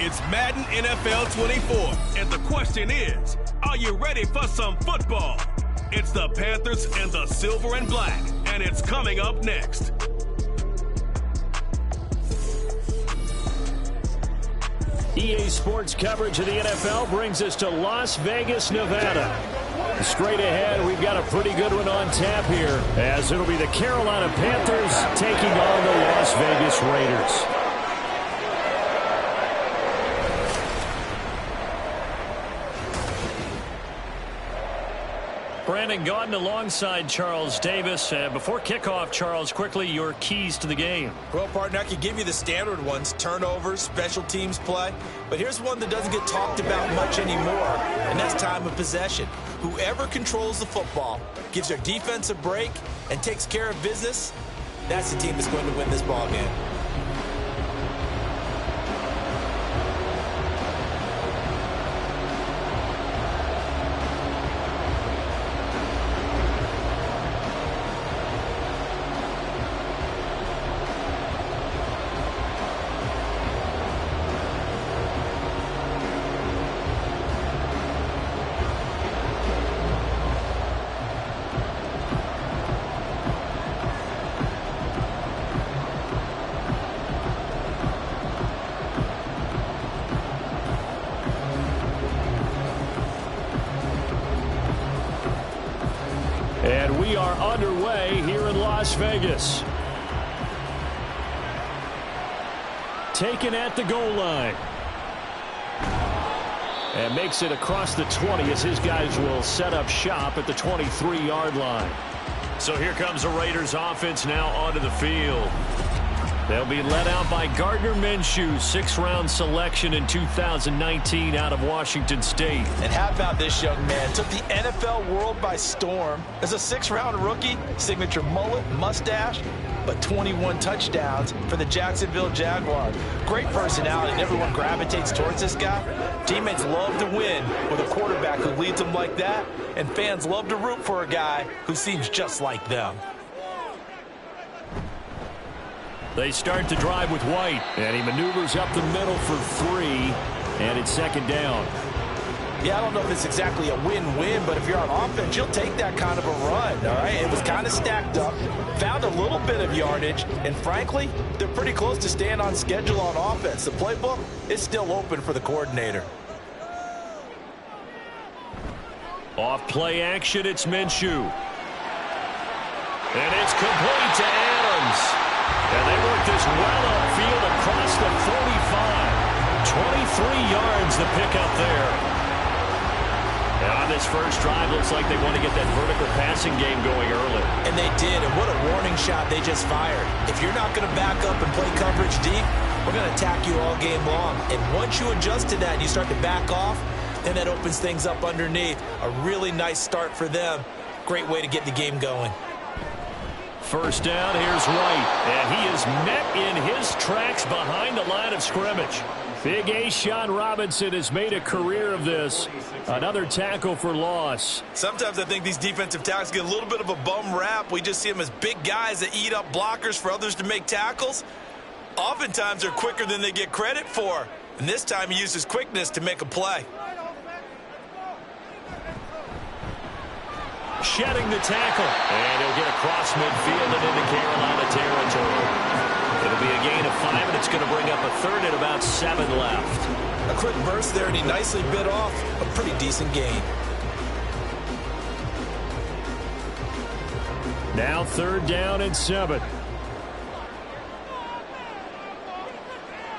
It's Madden NFL 24, and the question is, are you ready for some football? It's the Panthers and the Silver and Black, and it's coming up next. EA Sports coverage of the NFL brings us to Las Vegas, Nevada. Straight ahead, we've got a pretty good one on tap here, as it'll be the Carolina Panthers taking on the Las Vegas Raiders. Brandon Gaudin alongside Charles Davis. Before kickoff, Charles, quickly your keys to the game. Well, partner, I could give you the standard ones, turnovers, special teams play. But here's one that doesn't get talked about much anymore, and that's time of possession. Whoever controls the football, gives their defense a break, and takes care of business, that's the team that's going to win this ball game. And we are underway here in Las Vegas. Taken at the goal line. And makes it across the 20 as his guys will set up shop at the 23-yard line. So here comes the Raiders offense now onto the field. They'll be led out by Gardner Minshew, 6th-round selection in 2019 out of Washington State. And how about this young man? Took the NFL world by storm. As a 6th-round rookie, signature mullet, mustache, but 21 touchdowns for the Jacksonville Jaguars. Great personality, and everyone gravitates towards this guy. Teammates love to win with a quarterback who leads them like that, and fans love to root for a guy who seems just like them. They start to drive with White, and he maneuvers up the middle for 3, and it's 2nd down. Yeah, I don't know if it's exactly a win-win, but if you're on offense, you'll take that kind of a run, all right? It was kind of stacked up, found a little bit of yardage, and frankly, they're pretty close to staying on schedule on offense. The playbook is still open for the coordinator. Off play action, it's Minshew. And it's complete to Adams. And they work this well upfield across the 45. 23 yards the pickup there. And on this first drive, looks like they want to get that vertical passing game going early. And they did, and what a warning shot they just fired. If you're not going to back up and play coverage deep, we're going to attack you all game long. And once you adjust to that and you start to back off, then that opens things up underneath. A really nice start for them. Great way to get the game going. First down, here's White, and he is met in his tracks behind the line of scrimmage. Big A-Sean Robinson has made a career of this. Another tackle for loss. Sometimes I think these defensive tackles get a little bit of a bum rap. We just see them as big guys that eat up blockers for others to make tackles. Oftentimes they're quicker than they get credit for. And this time he uses quickness to make a play. Shedding the tackle, and he'll get across midfield and into Carolina territory. It'll be a gain of 5, and it's going to bring up a 3rd and about 7 left. A quick burst there, and he nicely bit off a pretty decent gain. Now 3rd down and 7.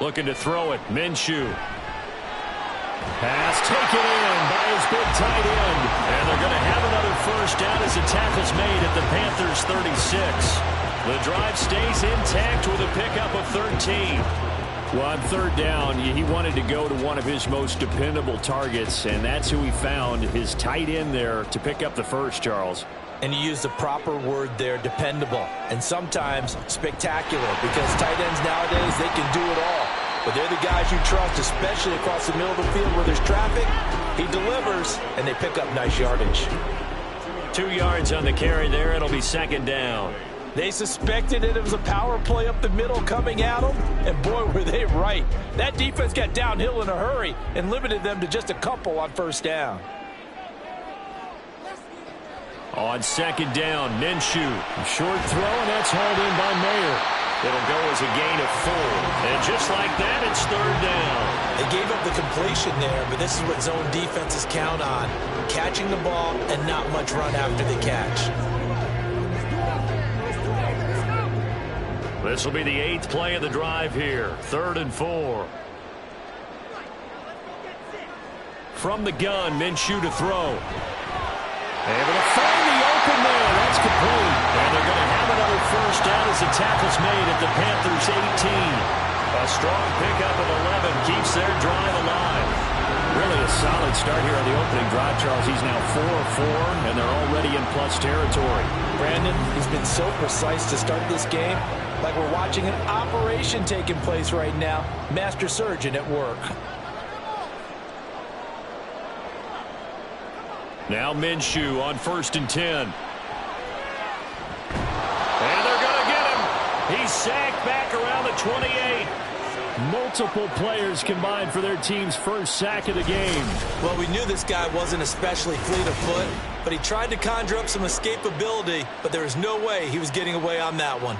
Looking to throw it, Minshew. Pass taken in by his big tight end. And they're going to have another first down as the tackle's made at the Panthers 36. The drive stays intact with a pickup of 13. Well, on 3rd down, he wanted to go to one of his most dependable targets, and that's who he found, his tight end there, to pick up the first, Charles. And you use the proper word there, dependable, and sometimes spectacular, because tight ends nowadays, they can do it all. But they're the guys you trust, especially across the middle of the field where there's traffic. He delivers, and they pick up nice yardage. 2 yards on the carry there. It'll be 2nd down. They suspected it was a power play up the middle coming at them, and boy, were they right. That defense got downhill in a hurry and limited them to just a couple on first down. On second down, Minshew. Short throw, and that's hauled in by Mayer. It'll go as a gain of 4. And just like that, it's third down. They gave up the completion there, but this is what zone defenses count on. Catching the ball and not much run after the catch. This will be the 8th play of the drive here. 3rd and 4. From the gun, Minshew to throw. Able to find the open man. That's complete. And they're going to have another first down as the tackle's made at the Panthers' 18. A strong pickup of 11 keeps their drive alive. Really a solid start here on the opening drive, Charles. He's now 4 of 4, and they're already in plus territory. Brandon, he's been so precise to start this game, like we're watching an operation taking place right now. Master surgeon at work. Now Minshew on 1st and 10. And they're going to get him. He's sacked back around the 28. Multiple players combined for their team's first sack of the game. Well, we knew this guy wasn't especially fleet of foot, but he tried to conjure up some escapability, but there was no way he was getting away on that one.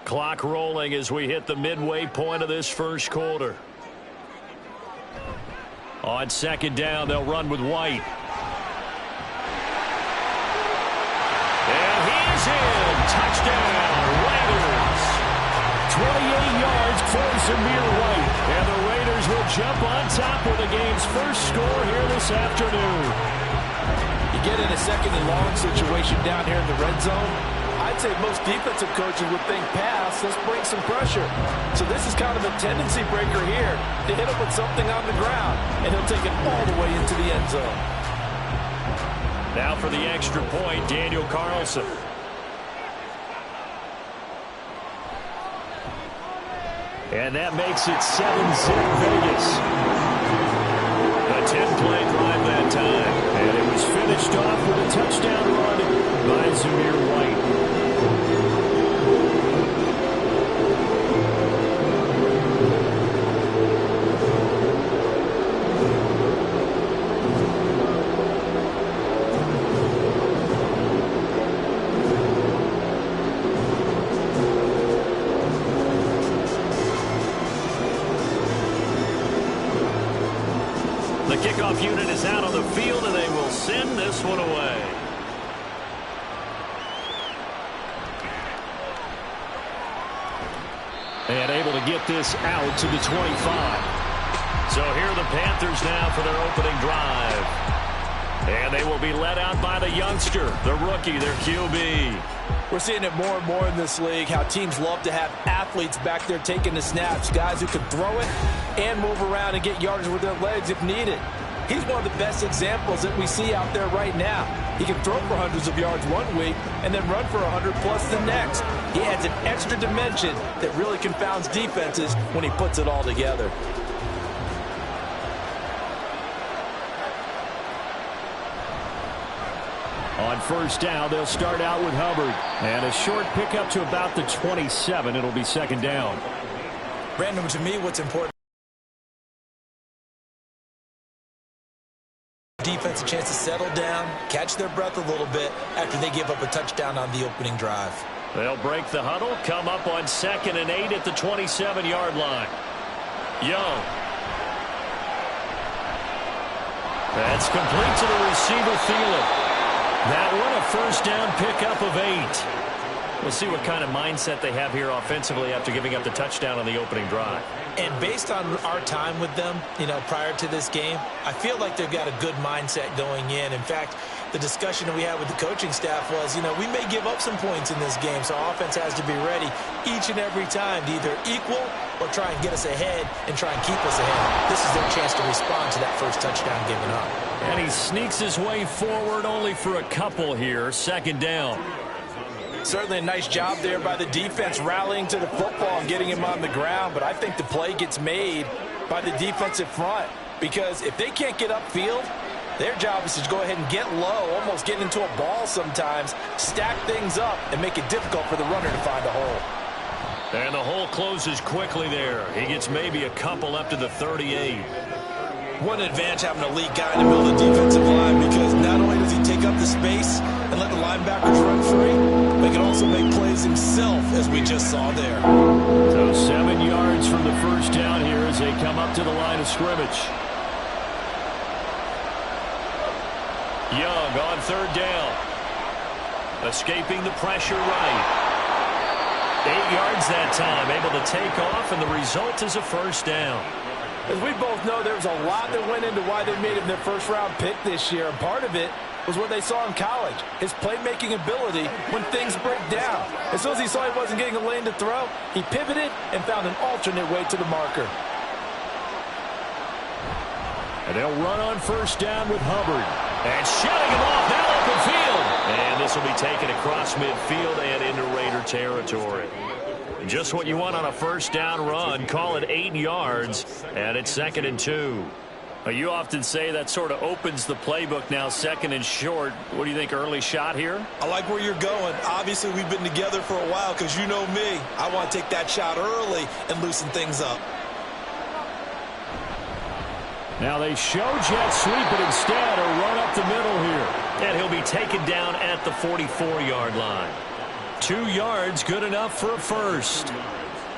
Clock rolling as we hit the midway point of this first quarter. On second down, they'll run with White. And he's in. Touchdown, Raiders. 28 yards for Zamir White. And the Raiders will jump on top with the game's first score here this afternoon. You get in a second and long situation down here in the red zone. I'd say most defensive coaches would think pass, let's bring some pressure. So this is kind of a tendency breaker here to hit him with something on the ground, and he'll take it all the way into the end zone. Now for the extra point, Daniel Carlson. And that makes it 7-zip Vegas. A 10-play drive that time. And it was finished off with a touchdown run by Zamir White. The kickoff unit is out on the field, and they will send this one away. And able to get this out to the 25. So here are the Panthers now for their opening drive. And they will be led out by the youngster, the rookie, their QB. We're seeing it more and more in this league, how teams love to have athletes back there taking the snaps, guys who can throw it and move around and get yardage with their legs if needed. He's one of the best examples that we see out there right now. He can throw for hundreds of yards one week and then run for 100+ the next. He adds an extra dimension that really confounds defenses when he puts it all together. On first down, they'll start out with Hubbard. And a short pickup to about the 27. It'll be second down. Brandon, to me, what's important, defense a chance to settle down, catch their breath a little bit after they give up a touchdown on the opening drive. They'll break the huddle, come up on 2nd and 8 at the 27-yard line. Young. That's complete to the receiver, Thielen. That one, a first down pickup of 8. We'll see what kind of mindset they have here offensively after giving up the touchdown on the opening drive. And based on our time with them, prior to this game, I feel like they've got a good mindset going in. In fact, the discussion that we had with the coaching staff was, we may give up some points in this game, so offense has to be ready each and every time to either equal or try and get us ahead and try and keep us ahead. This is their chance to respond to that first touchdown given up. And he sneaks his way forward only for a couple here. Second down. Certainly a nice job there by the defense rallying to the football and getting him on the ground, but I think the play gets made by the defensive front because if they can't get upfield, their job is to go ahead and get low, almost get into a ball sometimes, stack things up, and make it difficult for the runner to find a hole. And the hole closes quickly there. He gets maybe a couple up to the 38. What an advantage having a lead guy in the middle of the defensive line because not only does he take up the space and let the linebackers run free, but he can also make plays himself, as we just saw there. So 7 yards from the first down here as they come up to the line of scrimmage. Young on third down. Escaping the pressure right. 8 yards that time, able to take off, and the result is a first down. As we both know, there was a lot that went into why they made him their first-round pick this year, and part of it was what they saw in college, his playmaking ability when things break down. As soon as he saw he wasn't getting a lane to throw, he pivoted and found an alternate way to the marker. And they'll run on first down with Hubbard. And shutting him off now open field. And this will be taken across midfield and into Raider territory. Just what you want on a first down run. Call it 8 yards, and it's 2nd and 2. You often say that sort of opens the playbook now, 2nd and short. What do you think, early shot here? I like where you're going. Obviously, we've been together for a while because you know me. I want to take that shot early and loosen things up. Now they show jet sweep, but instead a run up the middle here. And he'll be taken down at the 44-yard line. 2 yards, good enough for a first.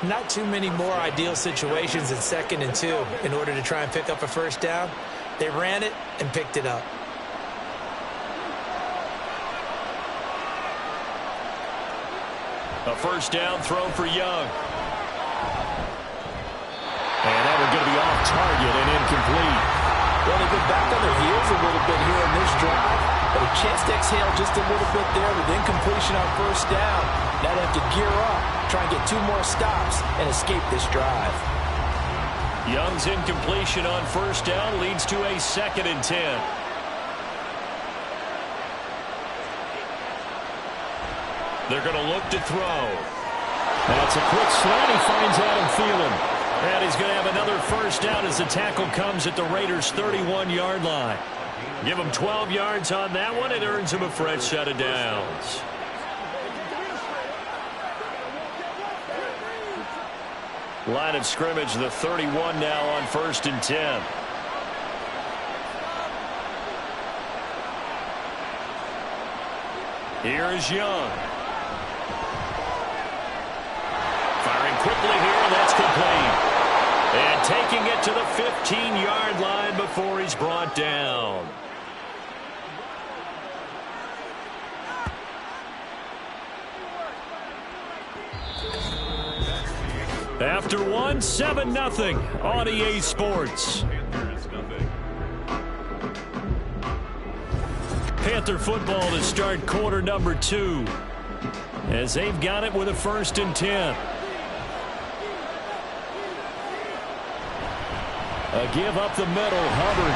Not too many more ideal situations in 2nd and 2 in order to try and pick up a first down. They ran it and picked it up. A first down throw for Young. And that one going to be off target and incomplete. Well, they've been back on their heels a little bit here in this drive, but a chance to exhale just a little bit there with incompletion on first down. Now they have to gear up, try and get 2 more stops, and escape this drive. Young's incompletion on first down leads to a 2nd and 10. They're going to look to throw. That's a quick slant. He finds Adam Thielen. And he's going to have another first down as the tackle comes at the Raiders' 31-yard line. Give him 12 yards on that one. It earns him a fresh set of downs. Line of scrimmage, the 31 now on 1st and 10. Here is Young. Firing quickly here, that's complete. And taking it to the 15-yard line before he's brought down. After 1, 7-0 on EA Sports. Panther football to start quarter number 2. As they've got it with a 1st and 10. A give up the middle, Hubbard.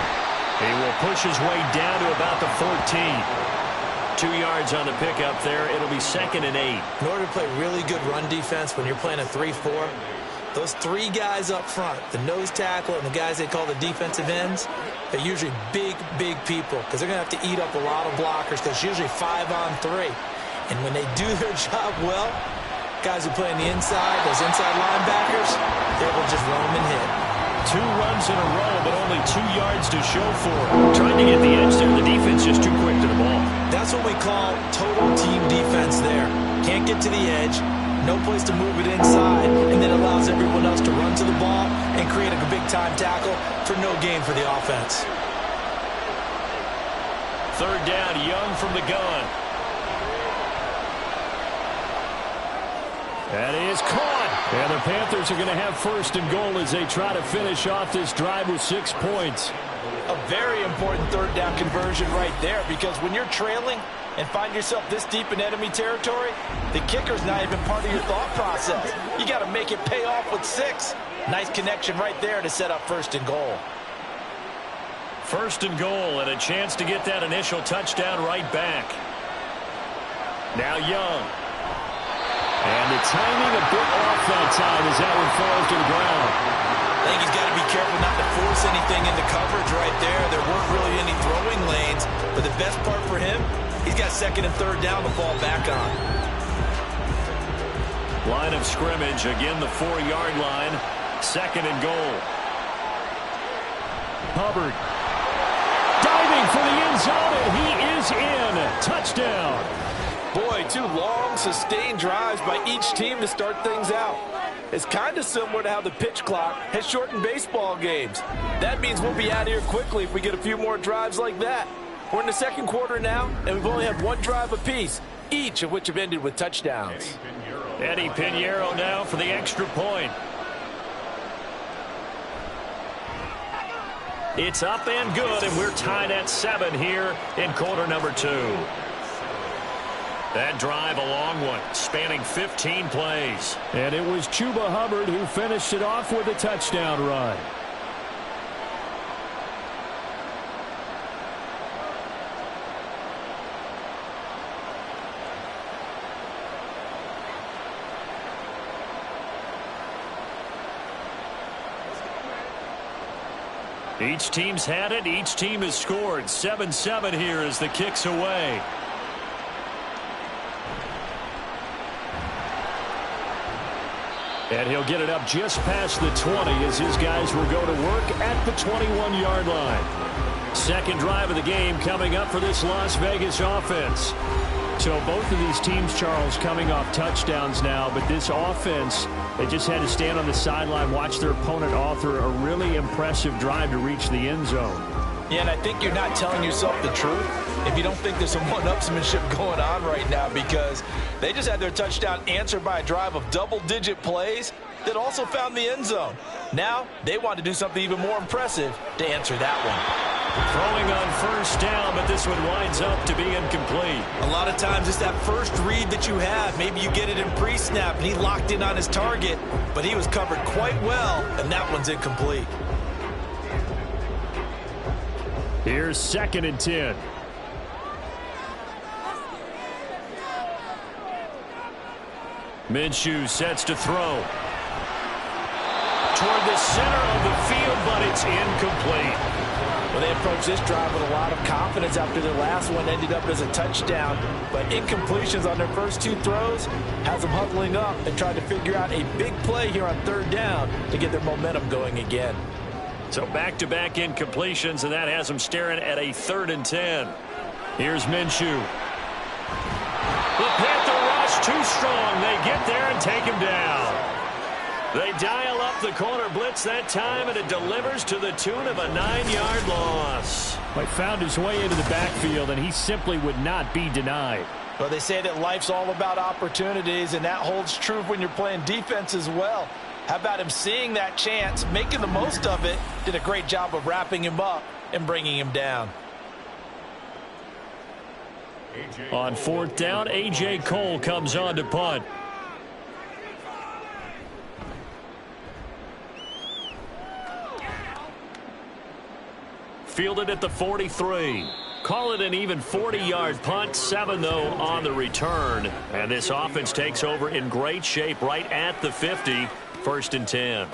He will push his way down to about the 14. 2 yards on the pickup there. It'll be 2nd and 8. In order to play really good run defense when you're playing a 3-4, those 3 guys up front, the nose tackle and the guys they call the defensive ends, they're usually big, big people because they're going to have to eat up a lot of blockers because it's usually 5 on 3. And when they do their job well, guys who play on the inside, those inside linebackers, they're able to just run them and hit. 2 runs in a row, but only 2 yards to show for it. Trying to get the edge there. The defense just too quick to the ball. That's what we call total team defense there. Can't get to the edge, no place to move it inside, and then allows everyone else to run to the ball and create a big-time tackle for no gain for the offense. 3rd down, Young from the gun. That is caught. And the Panthers are going to have 1st and goal as they try to finish off this drive with 6 points. A very important 3rd down conversion right there because when you're trailing and find yourself this deep in enemy territory, the kicker's not even part of your thought process. You got to make it pay off with 6. Nice connection right there to set up 1st and goal. 1st and goal and a chance to get that initial touchdown right back. Now Young. And the timing a bit off that time as that one falls to the ground. I think he's got to be careful not to force anything into coverage right there. There weren't really any throwing lanes, but the best part for him, he's got second and third down to fall back on. Line of scrimmage, again the 4-yard line, second and goal. Hubbard diving for the end zone, and he is in. Touchdown. Boy, 2 long, sustained drives by each team to start things out. It's kind of similar to how the pitch clock has shortened baseball games. That means we'll be out of here quickly if we get a few more drives like that. We're in the second quarter now, and we've only had 1 drive apiece, each of which have ended with touchdowns. Eddie Pinheiro now for the extra point. It's up and good, and we're tied at 7 here in quarter number 2. That drive, a long one, spanning 15 plays. And it was Chuba Hubbard who finished it off with a touchdown run. Each team's had it. Each team has scored. 7-7 here as the kick's away. And he'll get it up just past the 20 as his guys will go to work at the 21-yard line. Second drive of the game coming up for this Las Vegas offense. So both of these teams, Charles, coming off touchdowns now, but this offense, they just had to stand on the sideline, watch their opponent author a really impressive drive to reach the end zone. Yeah, and I think you're not telling yourself the truth if you don't think there's some one-upsmanship going on right now, because they just had their touchdown answered by a drive of double-digit plays that also found the end zone. Now they want to do something even more impressive to answer that one. Throwing on first down, but this one winds up to be incomplete. A lot of times it's that first read that you have. Maybe you get it in pre-snap, and he locked in on his target, but he was covered quite well, and that one's incomplete. Here's second and 10. Minshew sets to throw. Toward the center of the field, but it's incomplete. Well, they approached this drive with a lot of confidence after their last one ended up as a touchdown. But incompletions on their first 2 throws has them huddling up and trying to figure out a big play here on third down to get their momentum going again. So back-to-back incompletions, and that has them staring at a 3rd and 10. Here's Minshew. The Panther rush too strong. They get there and take him down. They dial up the corner blitz that time, and it delivers to the tune of a 9-yard loss. He found his way into the backfield, and he simply would not be denied. Well, they say that life's all about opportunities, and that holds true when you're playing defense as well. How about him seeing that chance, making the most of it, did a great job of wrapping him up and bringing him down. On 4th down, A.J. Cole comes on to punt. Fielded at the 43. Call it an even 40-yard punt. 7, though, on the return. And this offense takes over in great shape right at the 50. 1st and 10.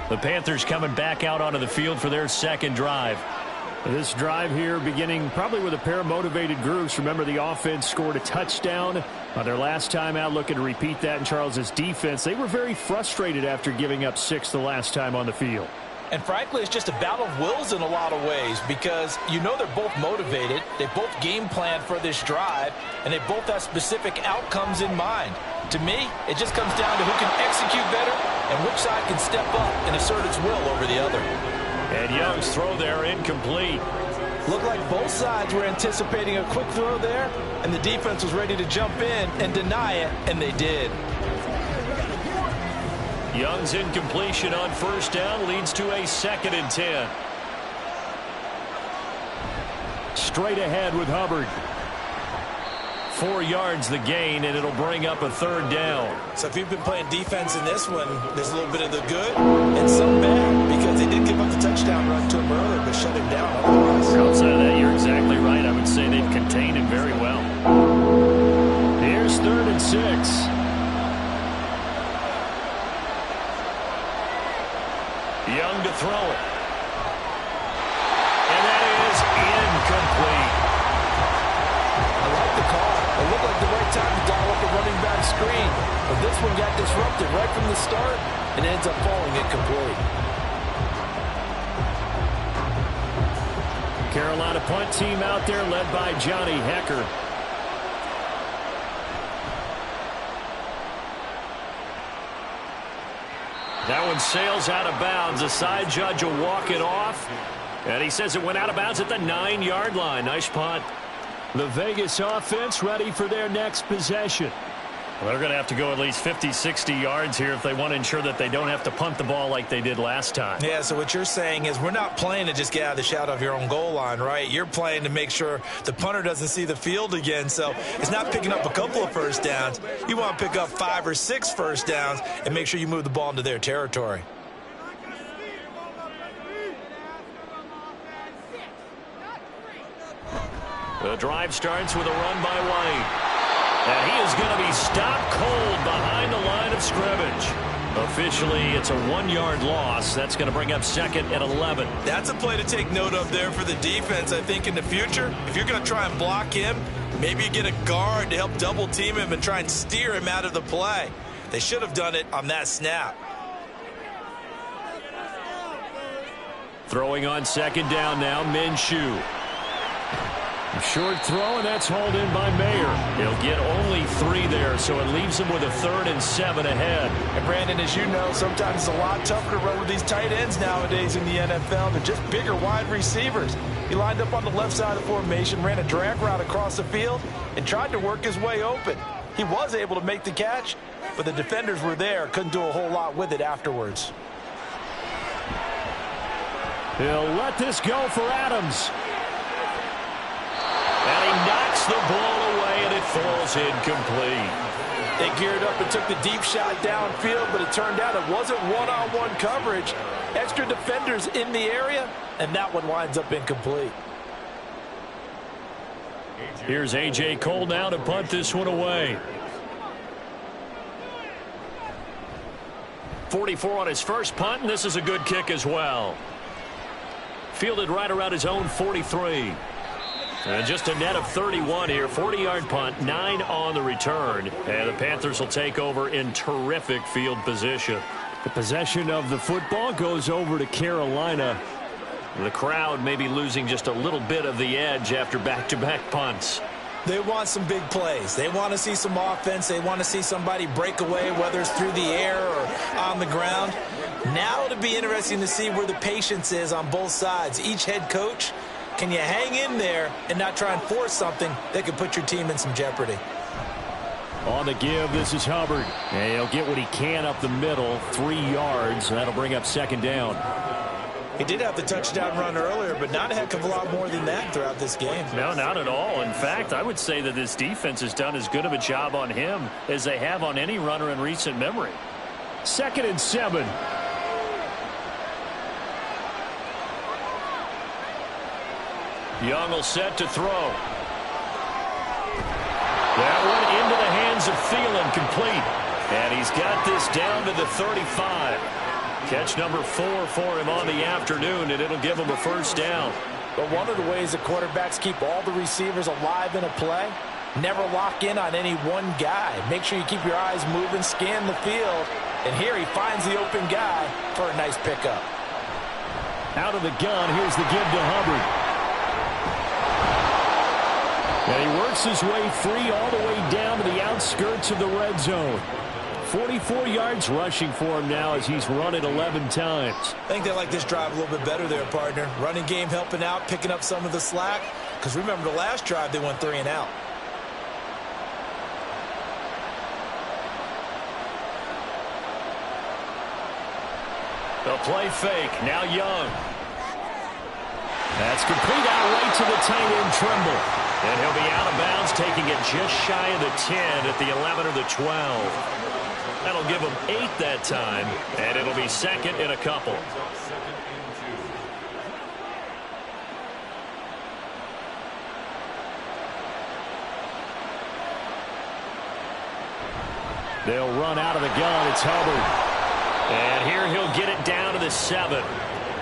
The Panthers coming back out onto the field for their second drive. This drive here beginning probably with a pair of motivated groups. Remember, the offense scored a touchdown on their last time out, looking to repeat that in Charles's defense. They were very frustrated after giving up 6 the last time on the field. And frankly, it's just a battle of wills in a lot of ways, because you know they're both motivated, they both game planned for this drive, and they both have specific outcomes in mind. To me, it just comes down to who can execute better and which side can step up and assert its will over the other. And Young's throw there incomplete. Looked like both sides were anticipating a quick throw there, and the defense was ready to jump in and deny it, and they did. Young's incompletion on first down leads to a 2nd and 10. Straight ahead with Hubbard. 4 yards the gain, and it'll bring up a 3rd down. So if you've been playing defense in this one, there's a little bit of the good and some bad, because they did give up the touchdown run to him earlier, but shut him down otherwise. Outside of that, you're exactly right. I would say they've contained him very well. Here's 3rd and 6. Young to throw it. And that is incomplete. I like the call. It looked like the right time to dial up the running back screen. But this one got disrupted right from the start and ends up falling incomplete. Carolina punt team out there led by Johnny Hecker. That one sails out of bounds. The side judge will walk it off. And he says it went out of bounds at the 9-yard line. Nice punt. The Vegas offense ready for their next possession. Well, they're going to have to go at least 50, 60 yards here if they want to ensure that they don't have to punt the ball like they did last time. Yeah, so what you're saying is we're not playing to just get out of the shadow of your own goal line, right? You're playing to make sure the punter doesn't see the field again. So it's not picking up a couple of first downs. You want to pick up 5 or 6 first downs and make sure you move the ball into their territory. The drive starts with a run by White. And he is going to be stopped cold behind the line of scrimmage. Officially, it's a 1-yard loss. That's going to bring up 2nd and 11. That's a play to take note of there for the defense. I think in the future, if you're going to try and block him, maybe you get a guard to help double team him and try and steer him out of the play. They should have done it on that snap. Throwing on 2nd down now, Minshew. Short throw, and that's hauled in by Mayer. He'll get only 3 there, so it leaves him with a 3rd and 7 ahead. And Brandon, as you know, sometimes it's a lot tougher to run with these tight ends nowadays in the NFL. They're just bigger wide receivers. He lined up on the left side of the formation, ran a drag route across the field, and tried to work his way open. He was able to make the catch, but the defenders were there, couldn't do a whole lot with it afterwards. He'll let this go for Adams. And he knocks the ball away, and it falls incomplete. They geared up and took the deep shot downfield, but it turned out it wasn't one-on-one coverage. Extra defenders in the area, and that one winds up incomplete. Here's A.J. Cole now to punt this one away. 44 on his first punt, and this is a good kick as well. Fielded right around his own 43. And just a net of 31 here. 40-yard punt, 9 on the return. And the Panthers will take over in terrific field position. The possession of the football goes over to Carolina. The crowd may be losing just a little bit of the edge after back-to-back punts. They want some big plays. They want to see some offense. They want to see somebody break away, whether it's through the air or on the ground. Now it'll be interesting to see where the patience is on both sides. Each head coach, can you hang in there and not try and force something that could put your team in some jeopardy? On the give, this is Hubbard. And he'll get what he can up the middle, 3 yards. And that'll bring up 2nd down. He did have the touchdown run earlier, but not a heck of a lot more than that throughout this game. No, not at all. In fact, I would say that this defense has done as good of a job on him as they have on any runner in recent memory. 2nd and 7. Young will set to throw. That one into the hands of Thielen, complete. And he's got this down to the 35. Catch number 4 for him on the afternoon, and it'll give him a first down. But one of the ways that quarterbacks keep all the receivers alive in a play, never lock in on any one guy. Make sure you keep your eyes moving, scan the field. And here he finds the open guy for a nice pickup. Out of the gun, here's the give to Hubbard. And he works his way free all the way down to the outskirts of the red zone. 44 yards rushing for him now as he's run it 11 times. I think they like this drive a little bit better there, partner. Running game helping out, picking up some of the slack. Because remember the last drive, they went 3 and out. The play fake, now Young. That's complete out right to the tight end, Trimble. And he'll be out of bounds, taking it just shy of the 10 at the 11 or the 12. That'll give him 8 that time, and it'll be 2nd and a couple. They'll run out of the gun. It's Hubbard. And here he'll get it down to the 7.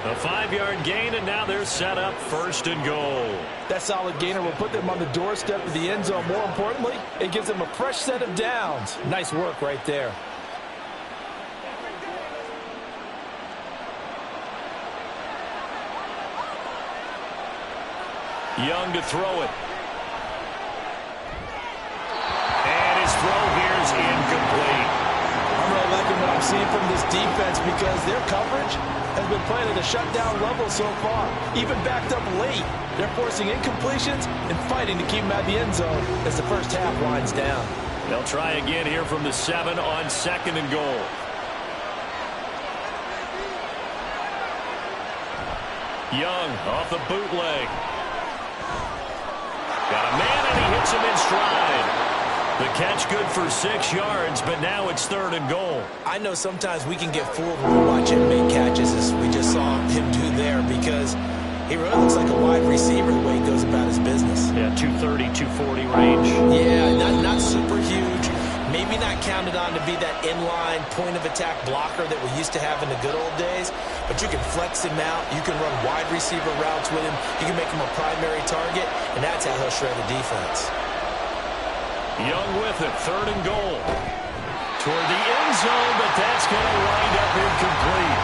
A 5-yard gain, and now they're set up 1st and goal. That solid gainer will put them on the doorstep of the end zone. More importantly, it gives them a fresh set of downs. Nice work right there. Young to throw it. And his throw here is incomplete. I'm really liking what I'm seeing from this defense because their coverage has been playing at a shutdown level so far. Even backed up late, they're forcing incompletions and fighting to keep them at the end zone as the first half winds down. They'll try again here from the 7 on 2nd and goal. Young off the bootleg. Got a man, and he hits him in stride. The catch good for 6 yards, but now it's 3rd and goal. I know sometimes we can get fooled when we watch him make catches, as we just saw him do there, because he really looks like a wide receiver the way he goes about his business. Yeah, 230, 240 range. Yeah, not super huge. Maybe not counted on to be that inline point-of-attack blocker that we used to have in the good old days, but you can flex him out. You can run wide receiver routes with him. You can make him a primary target, and that's how he'll shred a defense. Young with it, 3rd and goal. Toward the end zone, but that's going to wind up incomplete.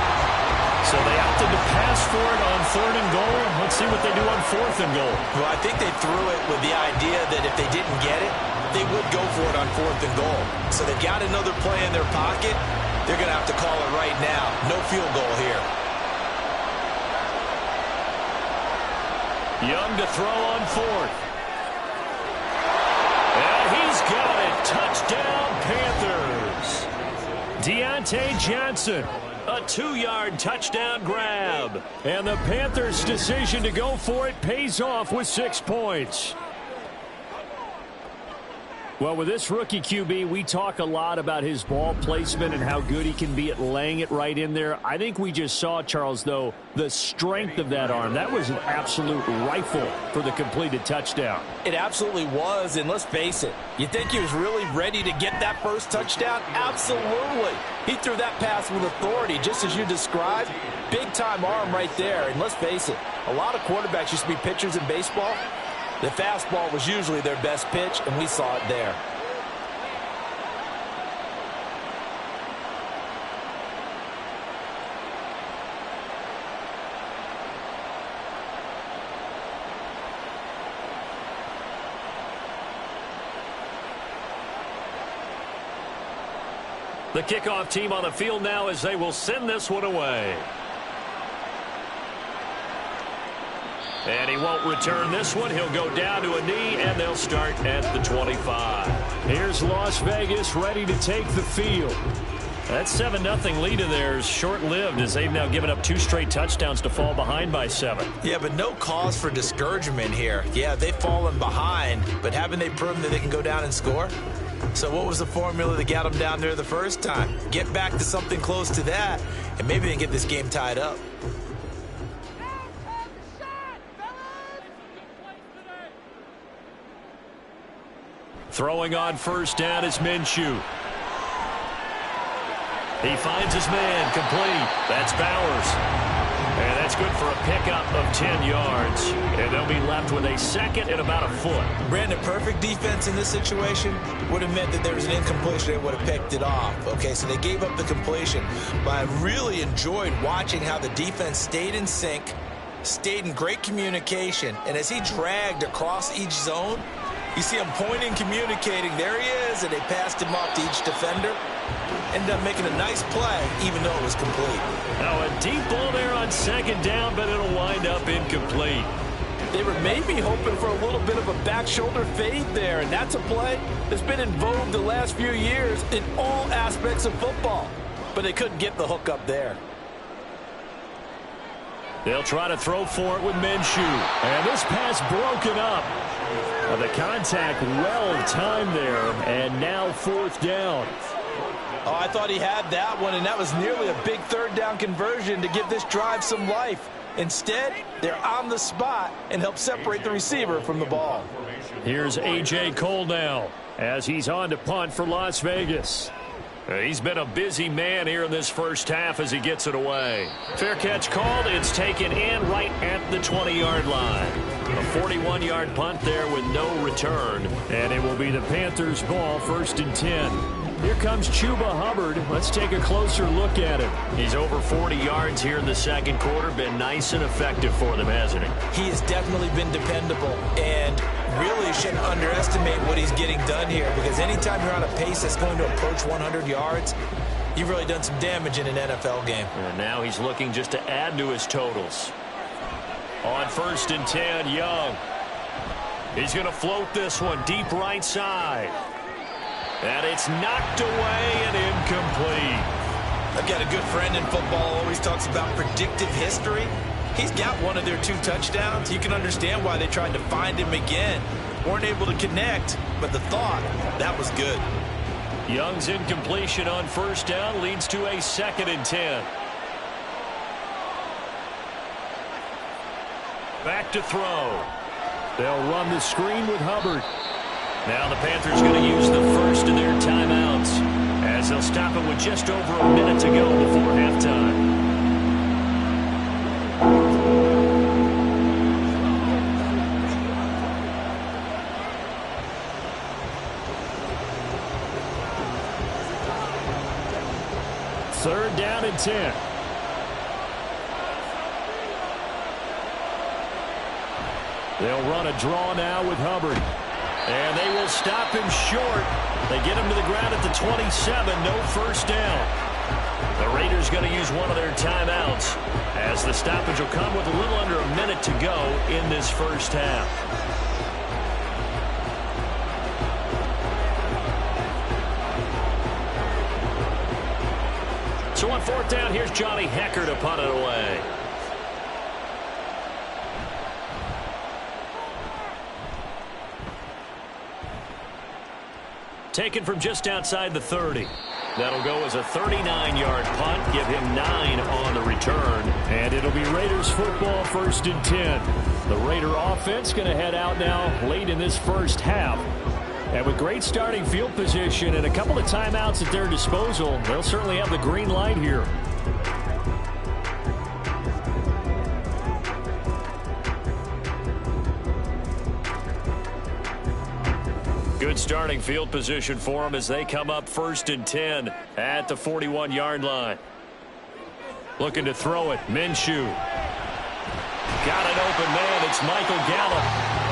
So they opted to pass for it on 3rd and goal. Let's see what they do on 4th and goal. Well, I think they threw it with the idea that if they didn't get it, they would go for it on 4th and goal. So they've got another play in their pocket. They're going to have to call it right now. No field goal here. Young to throw on 4th. And he's got it. Touchdown, Panthers. Deontay Johnson, a 2-yard touchdown grab. And the Panthers' decision to go for it pays off with 6 points. Well, with this rookie QB, we talk a lot about his ball placement and how good he can be at laying it right in there. I think we just saw, Charles, though, the strength of that arm. That was an absolute rifle for the completed touchdown. It absolutely was, and let's face it, you think he was really ready to get that first touchdown? Absolutely. He threw that pass with authority, just as you described. Big-time arm right there, and let's face it, a lot of quarterbacks used to be pitchers in baseball. The fastball was usually their best pitch, and we saw it there. The kickoff team on the field now as they will send this one away. And he won't return this one. He'll go down to a knee, and they'll start at the 25. Here's Las Vegas ready to take the field. That 7-0 lead of theirs short-lived as they've now given up 2 straight touchdowns to fall behind by 7. Yeah, but no cause for discouragement here. Yeah, they've fallen behind, but haven't they proven that they can go down and score? So what was the formula that got them down there the first time? Get back to something close to that, and maybe they can get this game tied up. Throwing on first down is Minshew. He finds his man, complete. That's Bowers. And that's good for a pickup of 10 yards. And they'll be left with a 2nd and about a foot. Brandon, perfect defense in this situation would have meant that there was an incompletion. They would have picked it off. Okay, so they gave up the completion. But I really enjoyed watching how the defense stayed in sync, stayed in great communication. And as he dragged across each zone, you see him pointing, communicating. There he is, and they passed him off to each defender. Ended up making a nice play, even though it was complete. Now a deep ball there on 2nd down, but it'll wind up incomplete. They were maybe hoping for a little bit of a back shoulder fade there, and that's a play that's been in vogue the last few years in all aspects of football. But they couldn't get the hook up there. They'll try to throw for it with Minshew. And this pass broken up. The contact well timed there, and now 4th down. Oh, I thought he had that one, and that was nearly a big 3rd down conversion to give this drive some life. Instead, they're on the spot and help separate the receiver from the ball. Here's A.J. Cole now as he's on to punt for Las Vegas. He's been a busy man here in this first half as he gets it away. Fair catch called. It's taken in right at the 20-yard line. A 41-yard punt there with no return. And it will be the Panthers' ball, 1st and 10. Here comes Chuba Hubbard. Let's take a closer look at him. He's over 40 yards here in the second quarter. Been nice and effective for them, hasn't he? He has definitely been dependable, and really shouldn't underestimate what he's getting done here, because anytime you're on a pace that's going to approach 100 yards, you've really done some damage in an NFL game. And now he's looking just to add to his totals. On 1st and 10, Young. He's going to float this one deep right side. And it's knocked away and incomplete. I've got a good friend in football, always talks about predictive history. He's got one of their 2 touchdowns. You can understand why they tried to find him again. Weren't able to connect, but the thought, that was good. Young's incompletion on 1st down leads to a 2nd and 10. Back to throw. They'll run the screen with Hubbard. Now the Panthers going to use the first of their timeouts as they'll stop it with just over a minute to go before halftime. Third down and 10. They'll run a draw now with Hubbard. And they will stop him short. They get him to the ground at the 27. No first down. The Raiders going to use one of their timeouts as the stoppage will come with a little under a minute to go in this first half. So on 4th down, here's Johnny Hecker to punt it away. Taken from just outside the 30. That'll go as a 39-yard punt. Give him 9 on the return. And it'll be Raiders football, 1st and 10. The Raider offense going to head out now late in this first half. And with great starting field position and a couple of timeouts at their disposal, they'll certainly have the green light here. Good starting field position for them as they come up 1st and 10 at the 41-yard line. Looking to throw it. Minshew. Got an open man. It's Michael Gallup.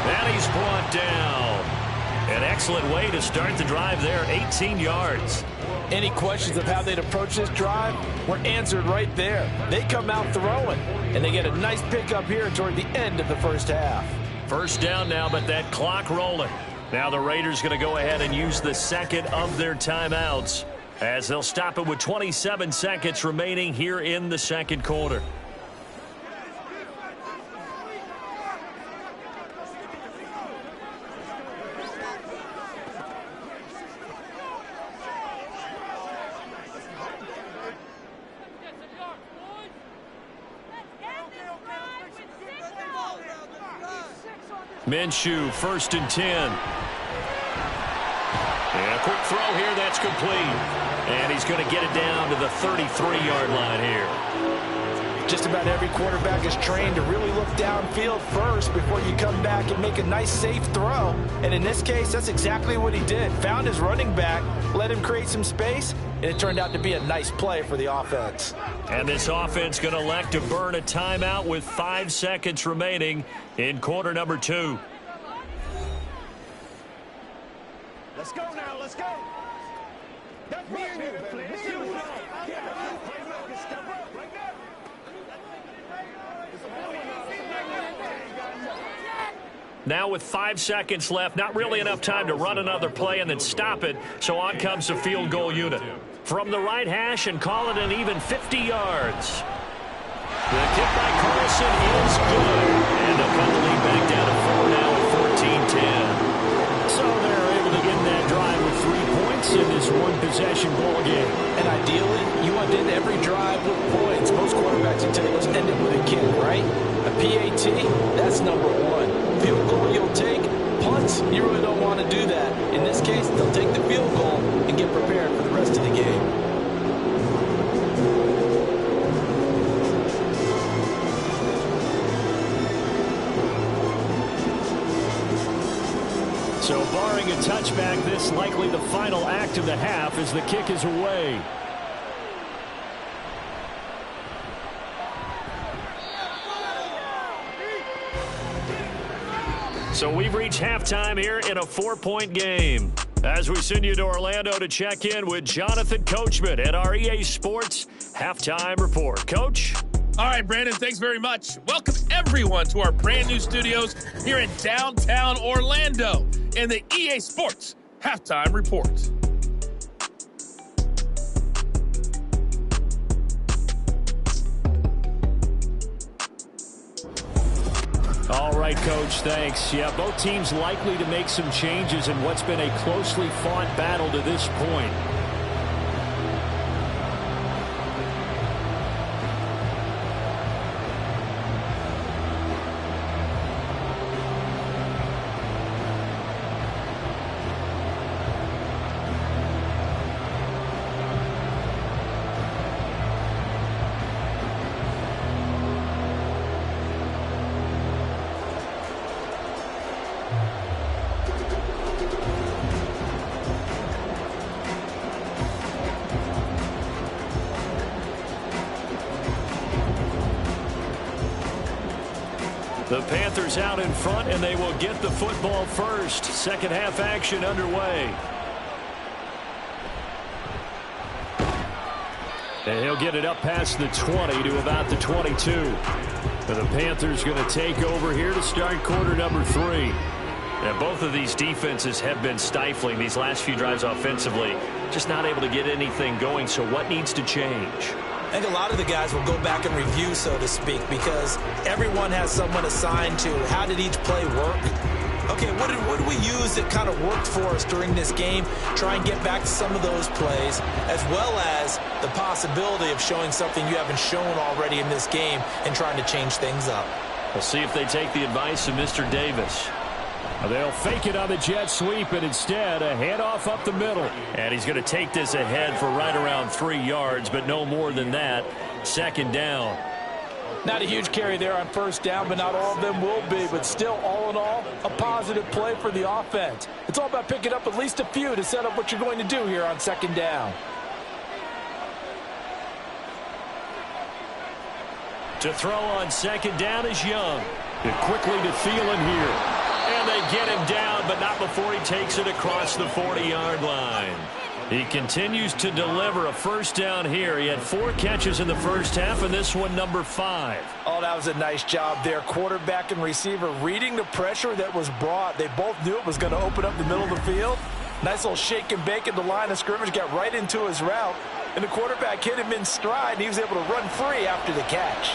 And he's brought down. An excellent way to start the drive there. 18 yards. Any questions of how they'd approach this drive were answered right there. They come out throwing, and they get a nice pickup here toward the end of the first half. First down now, but that clock rolling. Now the Raiders going to go ahead and use the second of their timeouts as they'll stop it with 27 seconds remaining here in the second quarter. Minshew, 1st and 10. And a quick throw here, that's complete. And he's going to get it down to the 33-yard line here. Just about every quarterback is trained to really look downfield first before you come back and make a nice, safe throw. And in this case, that's exactly what he did. Found his running back, let him create some space, and it turned out to be a nice play for the offense. And this offense going to elect to burn a timeout with 5 seconds remaining in quarter number 2. Let's go now, let's go. That's me and you, baby. Let's do it. Now with 5 seconds left, not really enough time to run another play and then stop it, so on comes the field goal unit. From the right hash and call it an even 50 yards. The kick by Carlson is good. And they'll cut the lead back down to 4 now at 14-10. So they're able to get that drive with 3 points in this one-possession ball game. And ideally, you want to end every drive with points. Most quarterbacks will tell you, let's end it with a kick, right? A PAT, that's number 1. Field goal you'll take, punts, you really don't want to do that. In this case, they'll take the field goal and get prepared for the rest of the game. So barring a touchback, this likely the final act of the half as the kick is away. So we've reached halftime here in a 4-point game. As we send you to Orlando to check in with Jonathan Coachman at our EA Sports Halftime Report. Coach? All right, Brandon, thanks very much. Welcome, everyone, to our brand new studios here in downtown Orlando in the EA Sports Halftime Report. All right, Coach, thanks. Yeah, both teams likely to make some changes in what's been a closely fought battle to this point. The Panthers out in front, and they will get the football first. Second half action underway. And he'll get it up past the 20 to about the 22. And the Panthers going to take over here to start quarter number 3. And both of these defenses have been stifling these last few drives offensively. Just not able to get anything going, so what needs to change? I think a lot of the guys will go back and review, so to speak, because everyone has someone assigned to how did each play work. Okay, what did we use that kind of worked for us during this game? Try and get back to some of those plays, as well as the possibility of showing something you haven't shown already in this game and trying to change things up. We'll see if they take the advice of Mr. Davis. They'll fake it on the jet sweep, and instead a handoff up the middle. And he's going to take this ahead for right around 3 yards, but no more than that. Second down. Not a huge carry there on first down, but not all of them will be. But still, all in all, a positive play for the offense. It's all about picking up at least a few to set up what you're going to do here on second down. To throw on second down is Young. And quickly to Thielen here. And they get him down, but not before he takes it across the 40-yard line. He continues to deliver a first down here. He had 4 catches in the first half, and this one number 5. Oh, that was a nice job there. Quarterback and receiver reading the pressure that was brought. They both knew it was going to open up the middle of the field. Nice little shake and bake at the line of scrimmage, got right into his route. And the quarterback hit him in stride, and he was able to run free after the catch.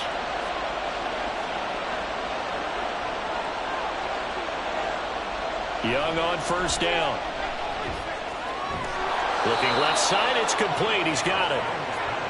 Young on first down. Looking left side, it's complete. He's got it.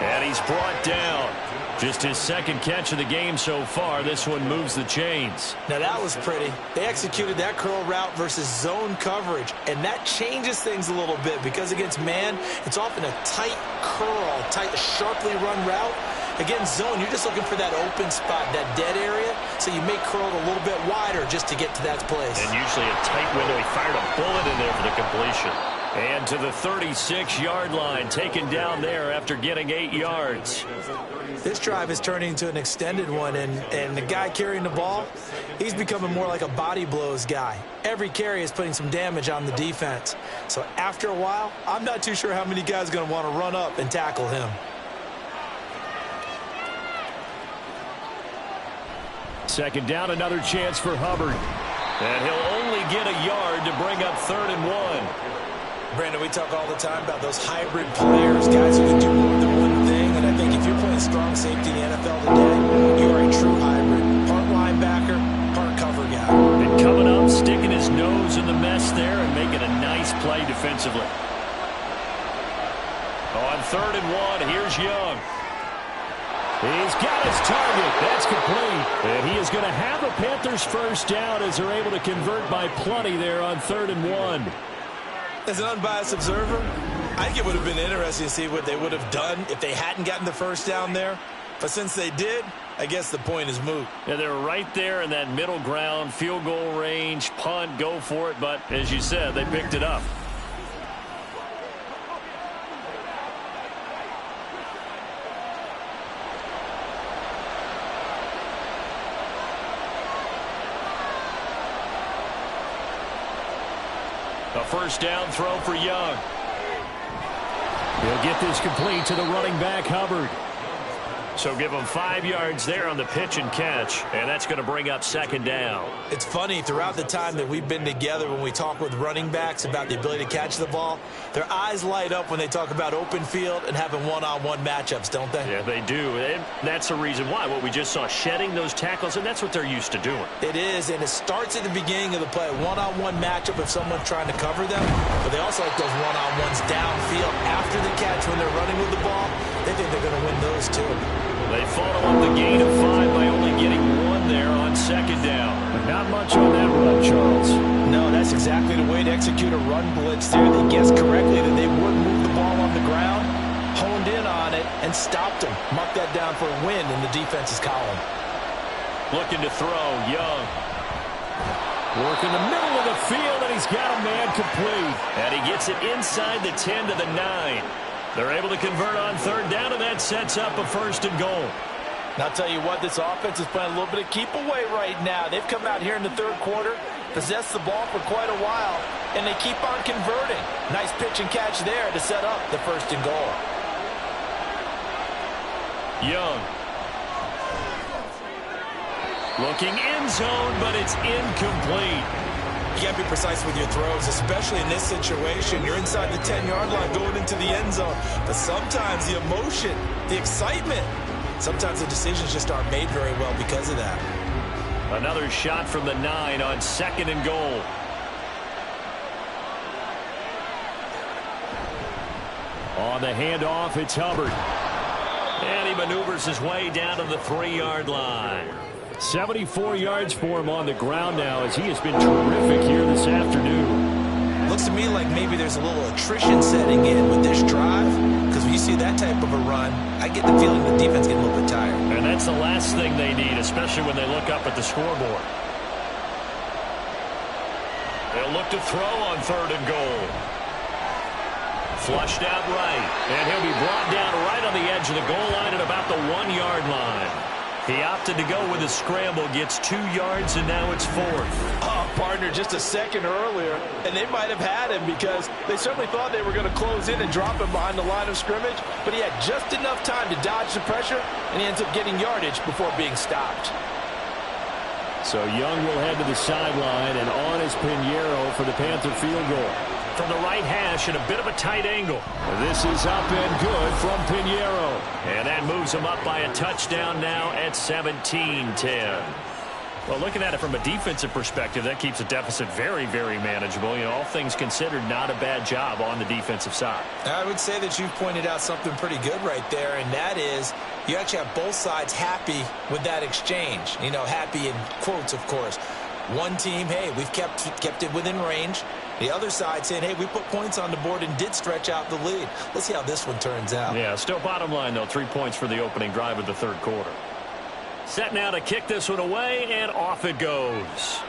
And he's brought down. Just his second catch of the game so far. This one moves the chains. Now that was pretty. They executed that curl route versus zone coverage, and that changes things a little bit because against man, it's often a tight curl, tight, sharply run route. Against zone, you're just looking for that open spot, that dead area, so you may curl it a little bit wider just to get to that place. And usually a tight window. He fired a bullet in there for the completion. And to the 36-yard line, taken down there after getting 8 yards. This drive is turning into an extended one, and the guy carrying the ball, he's becoming more like a body blows guy. Every carry is putting some damage on the defense. So after a while, I'm not too sure how many guys are going to want to run up and tackle him. Second down, another chance for Hubbard. And he'll only get a yard to bring up 3rd and 1. Brandon, we talk all the time about those hybrid players, guys who can do more than one thing. And I think if you're playing strong safety in the NFL today, you are a true hybrid. Part linebacker, part cover guy. And coming up, sticking his nose in the mess there and making a nice play defensively. On 3rd and 1, here's Young. He's got his target. That's complete. And he is going to have a Panthers first down as they're able to convert by plenty there on 3rd and 1. As an unbiased observer, I think it would have been interesting to see what they would have done if they hadn't gotten the first down there. But since they did, I guess the point is moot. Yeah, they're right there in that middle ground, field goal range, punt, go for it. But as you said, they picked it up. A first down throw for Young. He'll get this complete to the running back, Hubbard. So give him 5 yards there on the pitch and catch, and that's going to bring up 2nd down. It's funny, throughout the time that we've been together when we talk with running backs about the ability to catch the ball, their eyes light up when they talk about open field and having one-on-one matchups, don't they? Yeah, they do. And that's the reason why. What we just saw, shedding those tackles, and that's what they're used to doing. It is, and it starts at the beginning of the play. One-on-one matchup if someone's trying to cover them, but they also like those one-on-ones downfield after the catch when they're running with the ball. They think they're going to win those too. They follow up the gain of 5 by only getting 1 there on 2nd down. Not much on that run, Charles. No, that's exactly the way to execute a run blitz there. They guessed correctly that they would move the ball on the ground, honed in on it, and stopped them. Mark that down for a win in the defense's column. Looking to throw, Young. Work in the middle of the field, and he's got a man complete. And he gets it inside the 10 to the 9. They're able to convert on 3rd down, and that sets up a 1st and goal. And I'll tell you what, this offense is playing a little bit of keep away right now. They've come out here in the 3rd quarter, possessed the ball for quite a while, and they keep on converting. Nice pitch and catch there to set up the 1st and goal. Young. Looking end zone, but it's incomplete. You got to be precise with your throws, especially in this situation. You're inside the 10-yard line going into the end zone. But sometimes the emotion, the excitement, sometimes the decisions just aren't made very well because of that. Another shot from the 9 on 2nd and goal. On the handoff, it's Hubbard. And he maneuvers his way down to the 3-yard line. 74 yards for him on the ground now as he has been terrific here this afternoon. Looks to me like maybe there's a little attrition setting in with this drive, because when you see that type of a run, I get the feeling the defense getting a little bit tired. And that's the last thing they need, especially when they look up at the scoreboard. They'll look to throw on 3rd and goal. Flushed out right, and he'll be brought down right on the edge of the goal line at about the 1-yard line. He opted to go with a scramble, gets 2 yards, and now it's 4th. Oh, partner, just a second earlier, and they might have had him because they certainly thought they were going to close in and drop him behind the line of scrimmage, but he had just enough time to dodge the pressure, and he ends up getting yardage before being stopped. So Young will head to the sideline, and on is Pinheiro for the Panther field goal. From the right hash at a bit of a tight angle. This is up and good from Pinheiro. And that moves him up by a touchdown now at 17-10. Well, looking at it from a defensive perspective, that keeps the deficit very, very manageable. You know, all things considered, not a bad job on the defensive side. I would say that you've pointed out something pretty good right there, and that is you actually have both sides happy with that exchange. You know, happy in quotes, of course. One team, hey, we've kept it within range. The other side saying, hey, we put points on the board and did stretch out the lead. Let's see how this one turns out. Yeah, still bottom line, though, 3 points for the opening drive of the 3rd quarter. Set now to kick this one away, and off it goes.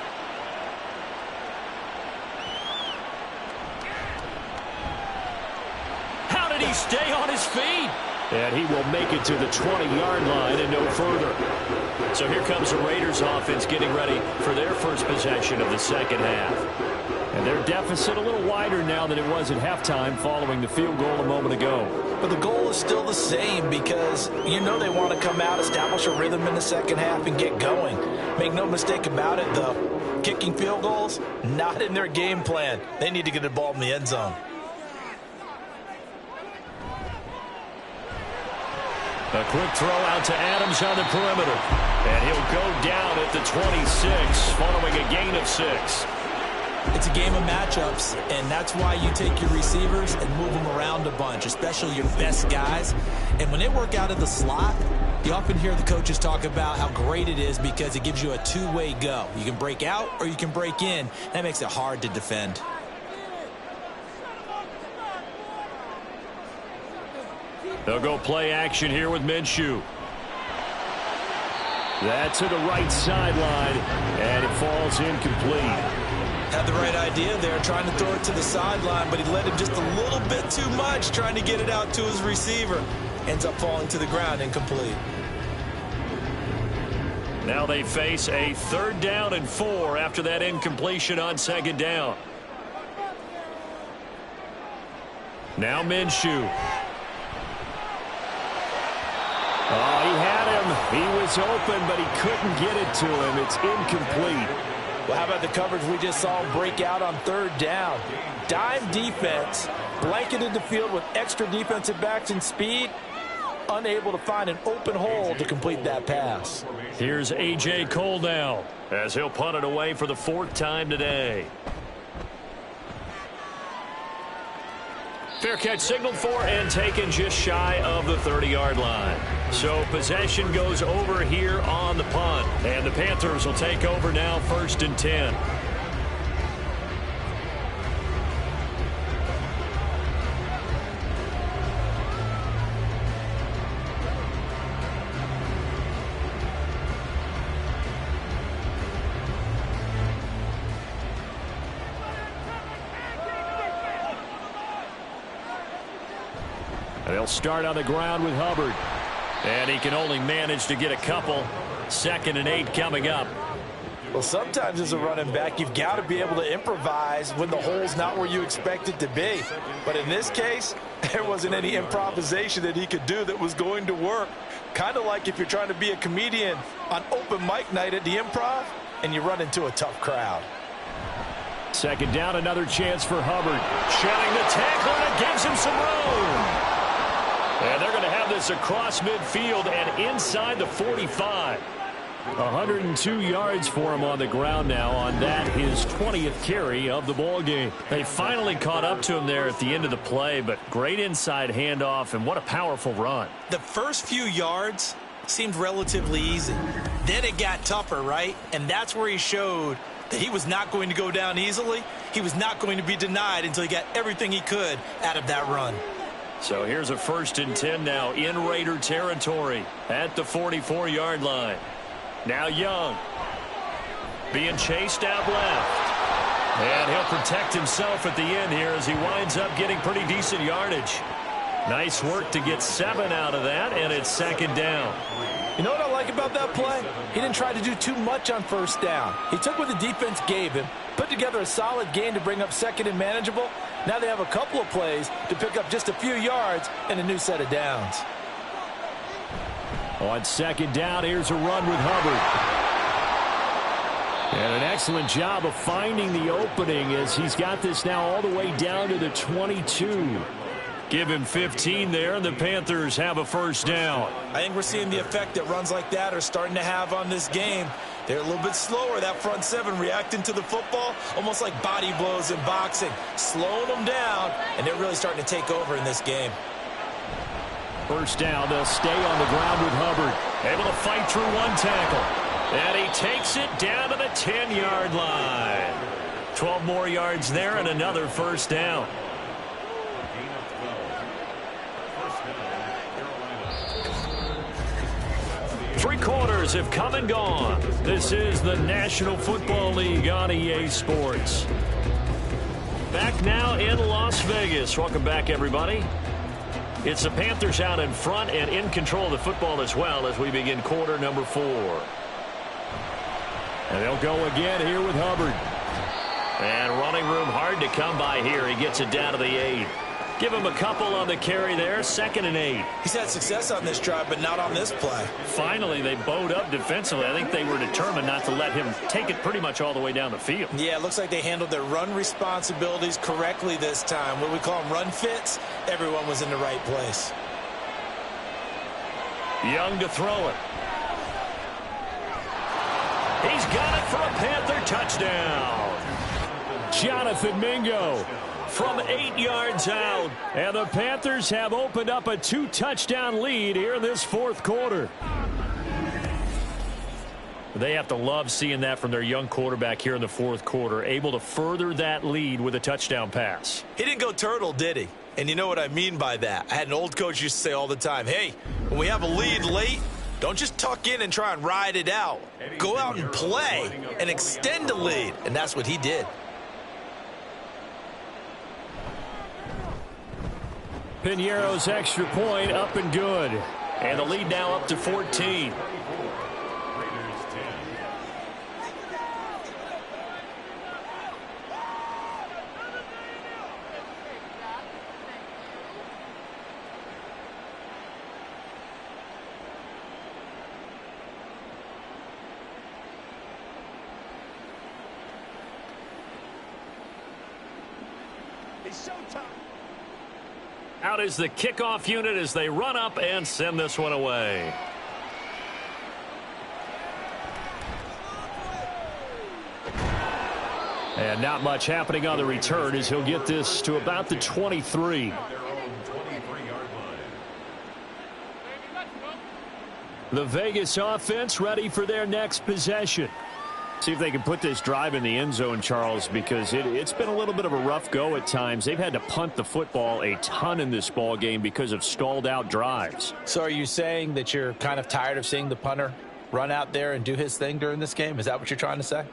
How did he stay on his feet? And he will make it to the 20-yard line and no further. So here comes the Raiders offense getting ready for their first possession of the 2nd half. And their deficit a little wider now than it was at halftime following the field goal a moment ago. But the goal is still the same because you know they want to come out, establish a rhythm in the 2nd half, and get going. Make no mistake about it, though. Kicking field goals, not in their game plan. They need to get the ball in the end zone. A quick throw out to Adams on the perimeter. And he'll go down at the 26 following a gain of 6. It's a game of matchups, and that's why you take your receivers and move them around a bunch, especially your best guys. And when they work out of the slot, You often hear the coaches talk about how great it is because it gives you a two-way go. You can break out or you can break in. That makes it hard to defend. They'll go play action here with Minshew. That's to the right sideline, and it falls incomplete. Had the right idea there, trying to throw it to the sideline, but he led him just a little bit too much, trying to get it out to his receiver. Ends up falling to the ground, incomplete. Now they face a 3rd down and 4 after that incompletion on 2nd down. Now Minshew. Oh, he had him. He was open, but he couldn't get it to him. It's incomplete. Well, how about the coverage we just saw him break out on 3rd down? Dime defense, blanketed the field with extra defensive backs and speed, unable to find an open hole to complete that pass. Here's A.J. Cole now, as he'll punt it away for the 4th time today. Fair catch signaled for and taken just shy of the 30-yard line. So possession goes over here on the punt. And the Panthers will take over now, 1st and 10. They'll start on the ground with Hubbard. And he can only manage to get a couple. 2nd and 8 coming up. Well, sometimes as a running back, you've got to be able to improvise when the hole's not where you expect it to be. But in this case, there wasn't any improvisation that he could do that was going to work. Kind of like if you're trying to be a comedian on open mic night at the Improv and you run into a tough crowd. 2nd down, another chance for Hubbard. Shedding the tackle, and it gives him some room. And they're going to have this across midfield and inside the 45. 102 yards for him on the ground now on that, his 20th carry of the ball game. They finally caught up to him there at the end of the play, but great inside handoff, and what a powerful run. The first few yards seemed relatively easy. Then it got tougher, right? And that's where he showed that he was not going to go down easily. He was not going to be denied until he got everything he could out of that run. So here's a 1st and 10 now in Raider territory at the 44-yard line. Now Young being chased out left. And he'll protect himself at the end here as he winds up getting pretty decent yardage. Nice work to get 7 out of that, and it's 2nd down. You know what I like about that play? He didn't try to do too much on 1st down. He took what the defense gave him, put together a solid game to bring up 2nd and manageable. Now they have a couple of plays to pick up just a few yards and a new set of downs. On 2nd down, here's a run with Hubbard. And an excellent job of finding the opening as he's got this now all the way down to the 22. Give him 15 there, and the Panthers have a 1st down. I think we're seeing the effect that runs like that are starting to have on this game. They're a little bit slower, that front 7, reacting to the football, almost like body blows in boxing, slowing them down, and they're really starting to take over in this game. 1st down, they'll stay on the ground with Hubbard. Able to fight through one tackle. And he takes it down to the 10-yard line. 12 more yards there and another 1st down. Three quarters have come and gone. This is the National Football League on EA Sports. Back now in Las Vegas. Welcome back, everybody. It's the Panthers out in front and in control of the football as well as we begin quarter number 4. And they'll go again here with Hubbard. And running room hard to come by here. He gets it down to the 8. Give him a couple on the carry there. 2nd and 8. He's had success on this drive, but not on this play. Finally, they bowed up defensively. I think they were determined not to let him take it pretty much all the way down the field. Yeah, it looks like they handled their run responsibilities correctly this time. What we call them run fits, everyone was in the right place. Young to throw it. He's got it for a Panther touchdown. Jonathan Mingo from 8 yards out. And the Panthers have opened up a 2-touchdown lead here in this 4th quarter. They have to love seeing that from their young quarterback here in the fourth quarter, able to further that lead with a touchdown pass. He didn't go turtle, did he? And you know what I mean by that. I had an old coach used to say all the time, hey, when we have a lead late, don't just tuck in and try and ride it out. Go out and play and extend the lead. And that's what he did. Piñeiro's extra point up and good. And the lead now up to 14. Out is the kickoff unit as they run up and send this one away. And not much happening on the return as he'll get this to about the 23. The Vegas offense ready for their next possession. See if they can put this drive in the end zone, Charles, because it's been a little bit of a rough go at times. They've had to punt the football a ton in this ball game because of stalled out drives. So are you saying that you're kind of tired of seeing the punter run out there and do his thing during this game? Is that what you're trying to say?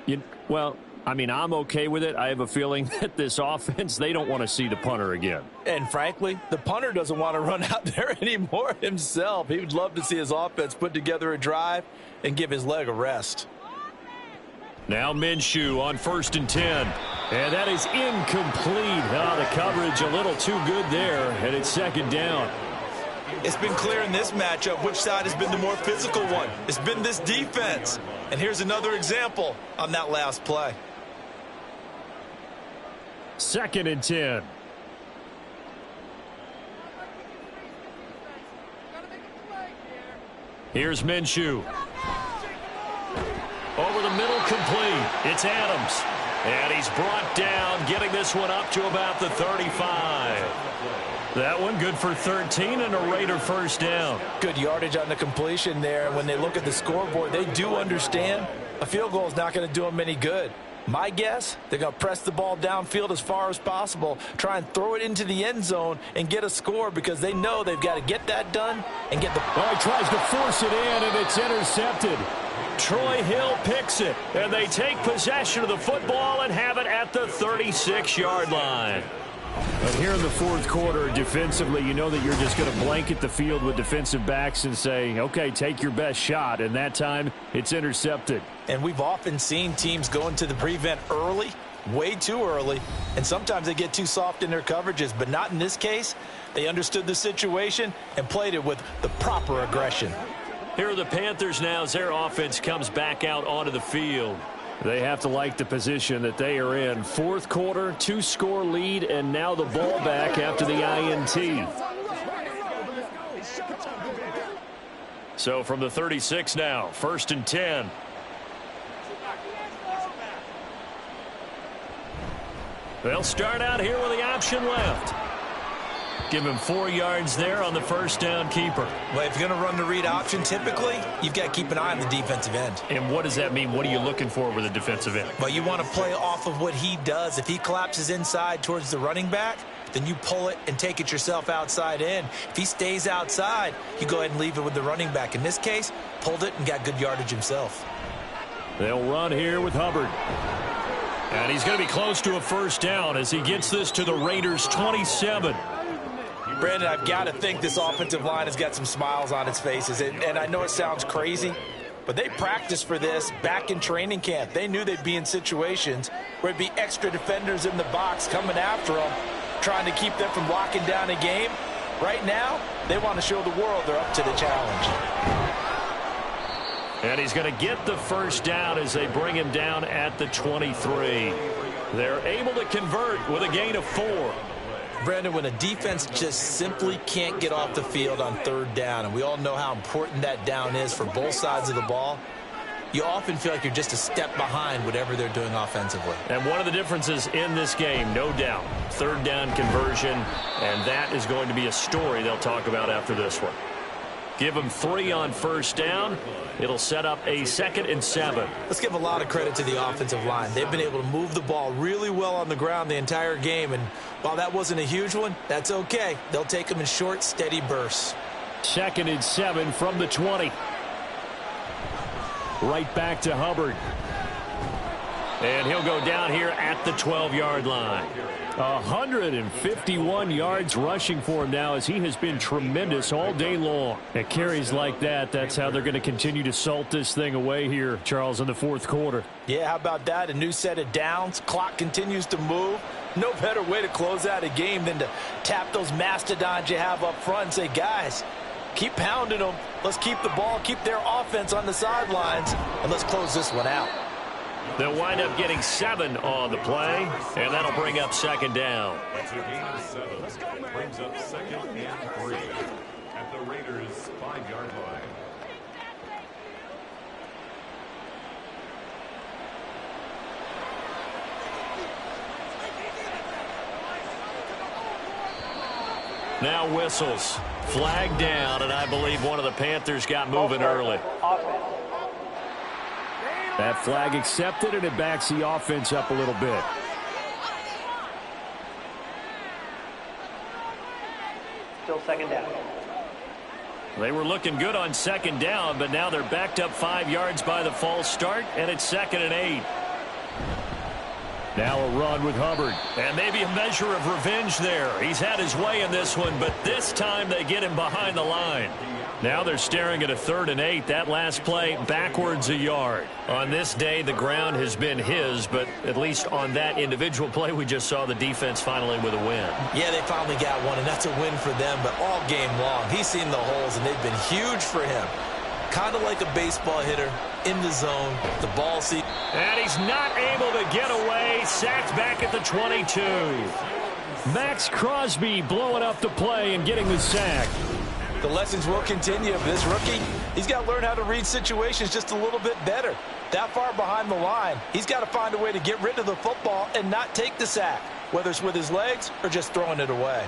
Well, I mean, I'm okay with it. I have a feeling that this offense, they don't want to see the punter again. And frankly, the punter doesn't want to run out there anymore himself. He would love to see his offense put together a drive and give his leg a rest. Now Minshew on 1st and 10. And that is incomplete. The coverage a little too good there, and it's 2nd down. It's been clear in this matchup which side has been the more physical one. It's been this defense. And here's another example on that last play. 2nd and 10. Here's Minshew. Over the middle, complete. It's Adams. And he's brought down, getting this one up to about the 35. That one good for 13 and a Raider first down. Good yardage on the completion there. When they look at the scoreboard, they do understand a field goal is not going to do them any good. My guess, they're going to press the ball downfield as far as possible, try and throw it into the end zone and get a score because they know they've got to get that done and get the... Oh, he tries to force it in, and it's intercepted. Troy Hill picks it, and they take possession of the football and have it at the 36-yard line. But here in the fourth quarter, defensively, you know that you're just going to blanket the field with defensive backs and say, okay, take your best shot. And that time, it's intercepted. And we've often seen teams go into the prevent early, way too early, and sometimes they get too soft in their coverages, but not in this case. They understood the situation and played it with the proper aggression. Here are the Panthers now as their offense comes back out onto the field. They have to like the position that they are in. Fourth quarter, 2-score lead, and now the ball back after the INT. So from the 36 now, 1st and 10. They'll start out here with the option left. Give him 4 yards there on the first down keeper. Well, if you're going to run the read option, typically, you've got to keep an eye on the defensive end. And what does that mean? What are you looking for with a defensive end? Well, you want to play off of what he does. If he collapses inside towards the running back, then you pull it and take it yourself outside in. If he stays outside, you go ahead and leave it with the running back. In this case, pulled it and got good yardage himself. They'll run here with Hubbard. And he's going to be close to a first down as he gets this to the Raiders' 27. Brandon, I've got to think this offensive line has got some smiles on its faces. And I know it sounds crazy, but they practiced for this back in training camp. They knew they'd be in situations where it'd be extra defenders in the box coming after them, trying to keep them from locking down a game. Right now, they want to show the world they're up to the challenge. And he's going to get the first down as they bring him down at the 23. They're able to convert with a gain of 4. Brandon, when a defense just simply can't get off the field on 3rd down, and we all know how important that down is for both sides of the ball, you often feel like you're just a step behind whatever they're doing offensively. And one of the differences in this game, no doubt, 3rd down conversion, and that is going to be a story they'll talk about after this one. Give them 3 on first down. It'll set up a 2nd and 7. Let's give a lot of credit to the offensive line. They've been able to move the ball really well on the ground the entire game, and while that wasn't a huge one, that's okay. They'll take them in short, steady bursts. 2nd and 7 from the 20. Right back to Hubbard. And he'll go down here at the 12-yard line. 151 yards rushing for him now, as he has been tremendous all day long. At carries like that, that's how they're going to continue to salt this thing away here, Charles, in the 4th quarter. Yeah, how about that? A new set of downs. Clock continues to move. No better way to close out a game than to tap those mastodons you have up front and say, guys, keep pounding them. Let's keep the ball, keep their offense on the sidelines, and let's close this one out. They'll wind up getting 7 on the play, and that'll bring up 2nd down. That's a gain of 7. Brings up 2nd and 3 at the Raiders' 5-yard line. Now whistles. Flag down, and I believe one of the Panthers got moving early. That flag accepted, and it backs the offense up a little bit. Still 2nd down. They were looking good on 2nd down, but now they're backed up 5 yards by the false start, and it's 2nd and 8. Now a run with Hubbard. And maybe a measure of revenge there. He's had his way in this one, but this time they get him behind the line. Now they're staring at a 3rd and 8. That last play backwards a yard. On this day, the ground has been his, but at least on that individual play, we just saw the defense finally with a win. Yeah, they finally got one, and that's a win for them, but all game long, he's seen the holes, and they've been huge for him. Kind of like a baseball hitter, in the zone, the ball seat. And he's not able to get away. Sacked back at the 22. Max Crosby blowing up the play and getting the sack. The lessons will continue of this rookie. He's got to learn how to read situations just a little bit better. That far behind the line, he's got to find a way to get rid of the football and not take the sack, whether it's with his legs or just throwing it away.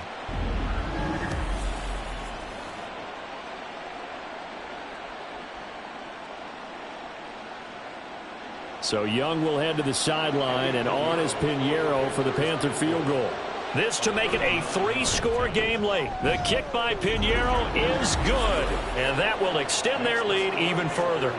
So Young will head to the sideline, and on is Pinheiro for the Panther field goal. This to make it a 3-score game late. The kick by Pinheiro is good, and that will extend their lead even further.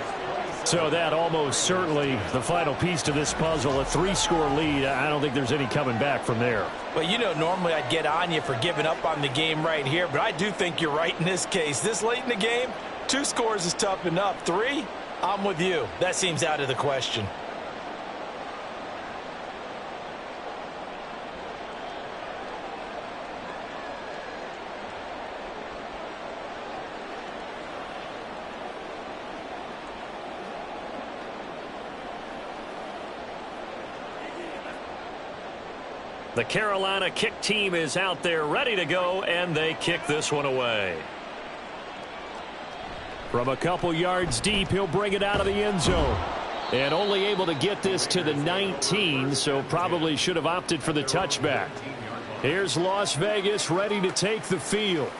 So that almost certainly the final piece to this puzzle, a 3-score lead. I don't think there's any coming back from there. Well, you know, normally I'd get on you for giving up on the game right here, but I do think you're right in this case. This late in the game, 2 scores is tough enough. 3, I'm with you. That seems out of the question. The Carolina kick team is out there ready to go, and they kick this one away. From a couple yards deep, he'll bring it out of the end zone. And only able to get this to the 19, so probably should have opted for the touchback. Here's Las Vegas ready to take the field.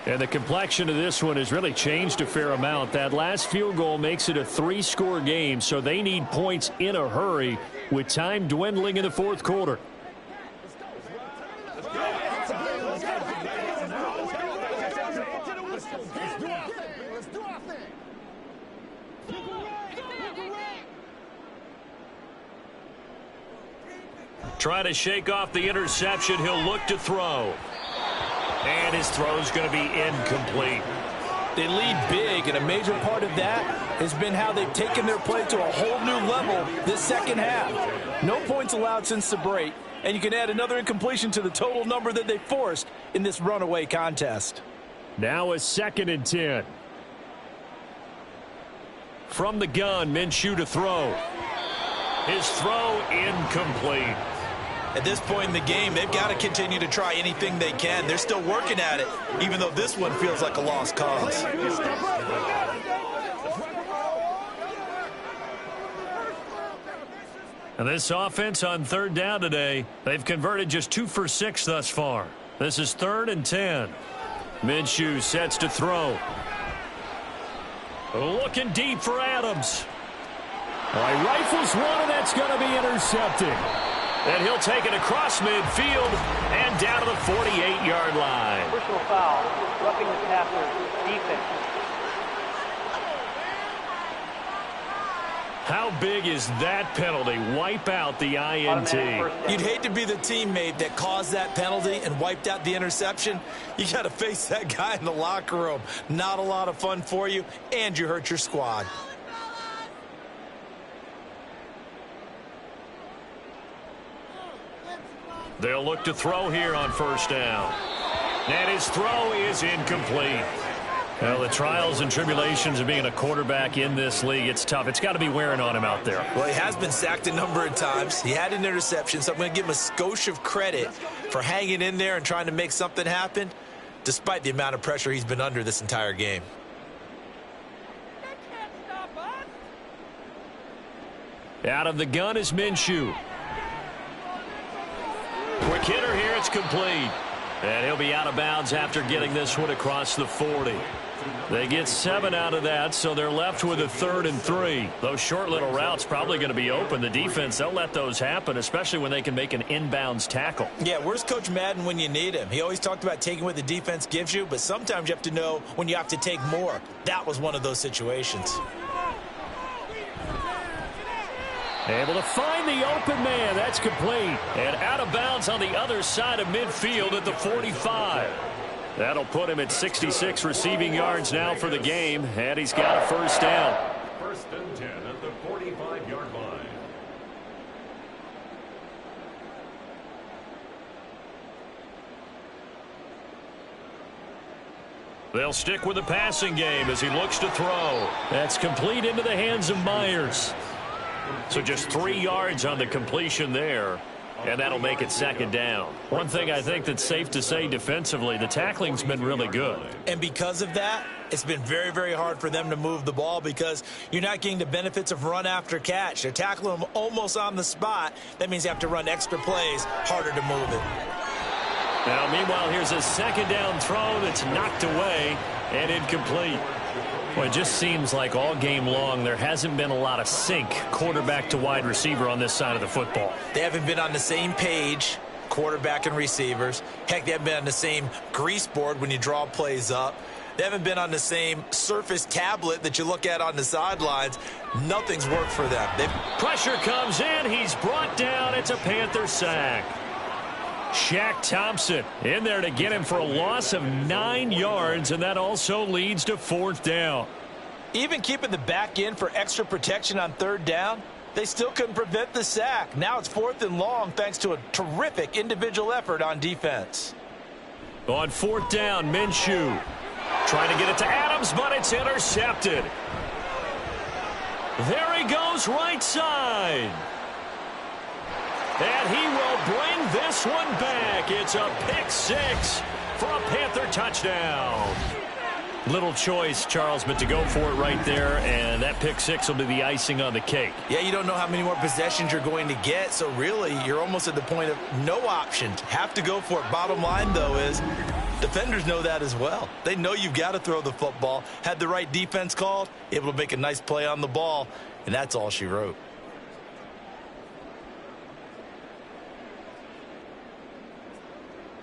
And the complexion of this one has really changed a fair amount. That last field goal makes it a 3-score game, so they need points in a hurry with time dwindling in the 4th quarter. Try to shake off the interception. He'll look to throw. And his throw's going to be incomplete. They lead big, and a major part of that has been how they've taken their play to a whole new level this second half. No points allowed since the break, and you can add another incompletion to the total number that they forced in this runaway contest. Now a 2nd and 10. From the gun, Minshew to throw. His throw incomplete. At this point in the game, they've got to continue to try anything they can. They're still working at it, even though this one feels like a lost cause. And this offense on 3rd down today, they've converted just 2 for 6 thus far. This is 3rd and 10. Minshew sets to throw. Looking deep for Adams. Rifles one, and that's going to be intercepted. And he'll take it across midfield and down to the 48-yard line. Personal foul, roughing the passer, defense. How big is that penalty? Wipe out the INT. You'd hate to be the teammate that caused that penalty and wiped out the interception. You got to face that guy in the locker room. Not a lot of fun for you, and you hurt your squad. They'll look to throw here on first down. And his throw is incomplete. Well, the trials and tribulations of being a quarterback in this league, it's tough. It's got to be wearing on him out there. Well, he has been sacked a number of times. He had an interception, so I'm going to give him a skosh of credit for hanging in there and trying to make something happen, despite the amount of pressure he's been under this entire game. Out of the gun is Minshew. Quick hitter here, it's complete. And he'll be out of bounds after getting this one across the 40. They get 7 out of that, so they're left with a 3rd and 3. Those short little routes probably going to be open. The defense, they'll let those happen, especially when they can make an inbounds tackle. Yeah, where's Coach Madden when you need him? He always talked about taking what the defense gives you, but sometimes you have to know when you have to take more. That was one of those situations. Able to find the open man. That's complete. And out of bounds on the other side of midfield at the 45. That'll put him at 66 receiving yards now for the game. And he's got a first down. 1st and 10 at the 45-yard line. They'll stick with the passing game as he looks to throw. That's complete into the hands of Myers. So just 3 yards on the completion there, and that'll make it 2nd down. One thing I think that's safe to say defensively, the tackling's been really good. And because of that, it's been very, very hard for them to move the ball because you're not getting the benefits of run after catch. They're tackling them almost on the spot. That means you have to run extra plays, harder to move it. Now, meanwhile, here's a 2nd down throw that's knocked away and incomplete. Well, it just seems like all game long there hasn't been a lot of sync quarterback to wide receiver on this side of the football. They haven't been on the same page, quarterback and receivers. Heck, they haven't been on the same grease board when you draw plays up. They haven't been on the same Surface tablet that you look at on the sidelines. Nothing's worked for them. Pressure comes in. He's brought down. It's a Panther sack. Shaq Thompson in there to get him for a loss of 9 yards, and that also leads to 4th down. Even keeping the back end for extra protection on 3rd down, they still couldn't prevent the sack. Now it's 4th and long thanks to a terrific individual effort on defense. On 4th down, Minshew trying to get it to Adams, but it's intercepted. There he goes right side. And he will bring this one back. It's a pick 6 for a Panther touchdown. Little choice, Charles, but to go for it right there, and that pick 6 will be the icing on the cake. Yeah, you don't know how many more possessions you're going to get, so really you're almost at the point of no options. Have to go for it. Bottom line, though, is defenders know that as well. They know you've got to throw the football. Had the right defense called, able to make a nice play on the ball, and that's all she wrote.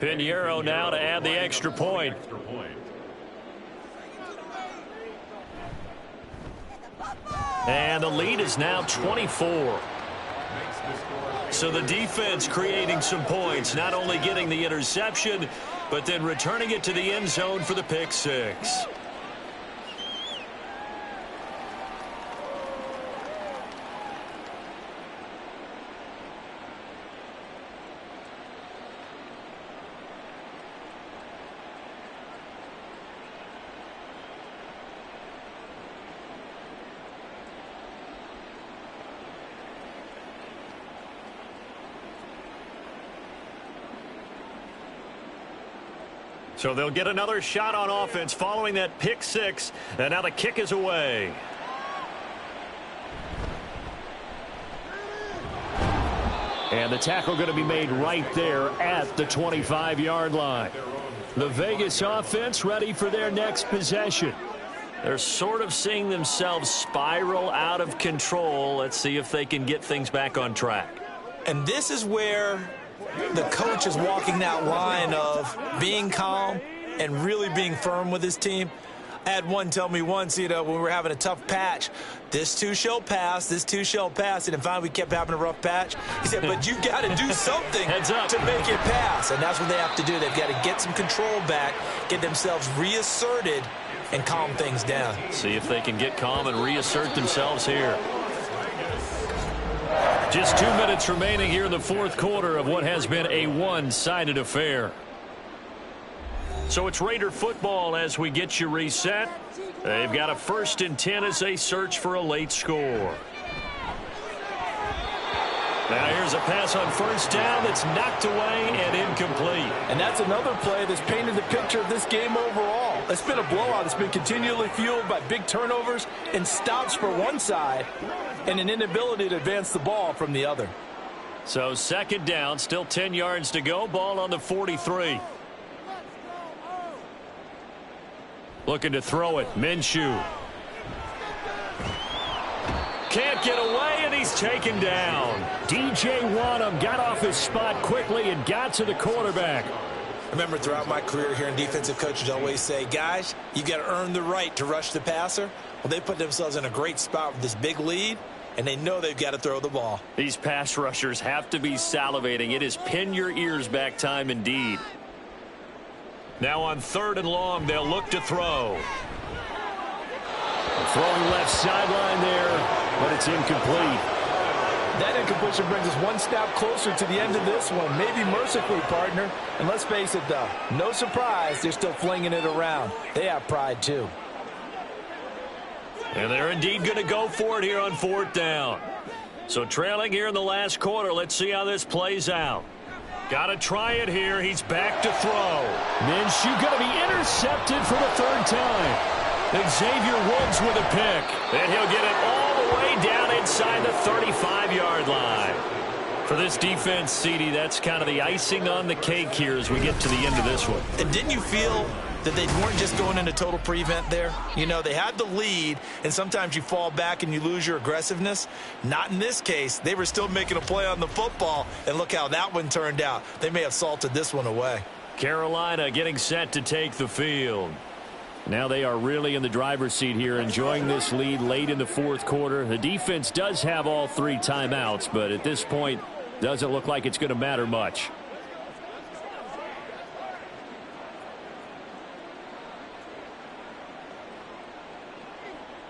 Pinheiro now to add the extra point. And the lead is now 24. So the defense creating some points, not only getting the interception, but then returning it to the end zone for the pick 6. So they'll get another shot on offense following that pick 6. And now the kick is away. And the tackle going to be made right there at the 25-yard line. The Vegas offense ready for their next possession. They're sort of seeing themselves spiral out of control. Let's see if they can get things back on track. And this is where the coach is walking that line of being calm and really being firm with his team. I had one tell me once, when we were having a tough patch, this too shall pass, this too shall pass. And finally we kept having a rough patch. He said, but you got to do something to make it pass. And that's what they have to do. They've got to get some control back, get themselves reasserted, and calm things down. See if they can get calm and reassert themselves here. Just 2 minutes remaining here in the fourth quarter of what has been a one-sided affair. So it's Raider football as we get you reset. They've got a 1st and 10 as they search for a late score. Now here's a pass on 1st down that's knocked away and incomplete. And that's another play that's painted the picture of this game overall. It's been a blowout. It's been continually fueled by big turnovers and stops for one side and an inability to advance the ball from the other. So 2nd down, still 10 yards to go. Ball on the 43. Looking to throw it. Minshew. Can't get away, and he's taken down. DJ Wanham got off his spot quickly and got to the quarterback. Remember, throughout my career here in defensive coaches always say, guys, you got to earn the right to rush the passer. Well, they put themselves in a great spot with this big lead, and they know they've got to throw the ball. These pass rushers have to be salivating. It is pin your ears back time indeed. Now on 3rd and long, they'll look to throw. Throwing left sideline there, but it's incomplete. That incompletion brings us one step closer to the end of this one. Maybe mercifully, partner. And let's face it, though, no surprise, they're still flinging it around. They have pride, too. And they're indeed going to go for it here on 4th down. So trailing here in the last quarter, let's see how this plays out. Got to try it here. He's back to throw. Minshew going to be intercepted for the 3rd time. Xavier Woods with a pick. And he'll get it all the way down inside the 35-yard line. For this defense, CD, that's kind of the icing on the cake here as we get to the end of this one. And didn't you feel that they weren't just going into total prevent there? They had the lead, and sometimes you fall back and you lose your aggressiveness. Not in this case. They were still making a play on the football, and look how that one turned out. They may have salted this one away. Carolina getting set to take the field. Now they are really in the driver's seat here, enjoying this lead late in the fourth quarter. The defense does have all 3 timeouts, but at this point, doesn't look like it's going to matter much.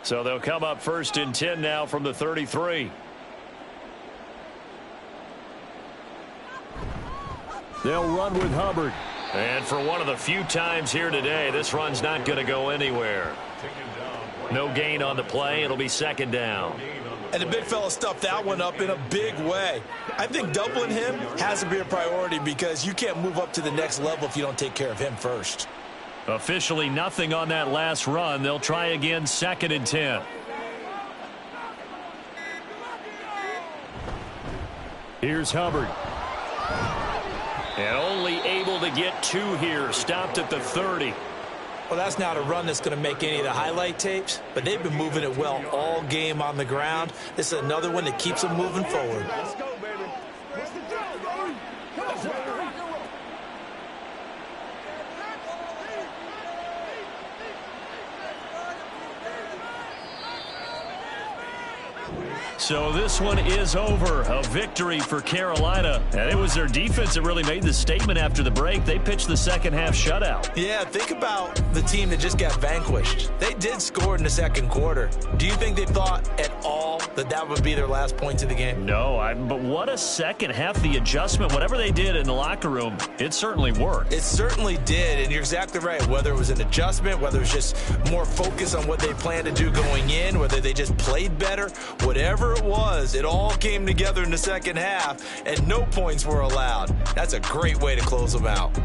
So they'll come up 1st and 10 now from the 33. They'll run with Hubbard. And for one of the few times here today, this run's not going to go anywhere. No gain on the play. It'll be 2nd down. And the big fella stuffed that one up in a big way. I think doubling him has to be a priority because you can't move up to the next level if you don't take care of him first. Officially nothing on that last run. They'll try again 2nd and 10. Here's Hubbard. And only able to get 2 here. Stopped at the 30. Well, that's not a run that's going to make any of the highlight tapes, but they've been moving it well all game on the ground. This is another one that keeps them moving forward. Let's go, baby. What's the deal, So this one is over. A victory for Carolina. And it was their defense that really made the statement after the break. They pitched the second half shutout. Yeah, think about the team that just got vanquished. They did score in the second quarter. Do you think they thought at all that that would be their last points of the game? No, but what a second half. The adjustment, whatever they did in the locker room, it certainly worked. It certainly did, and you're exactly right. Whether it was an adjustment, whether it was just more focus on what they planned to do going in, whether they just played better, whatever it was, it all came together in the second half, and no points were allowed. That's a great way to close them out.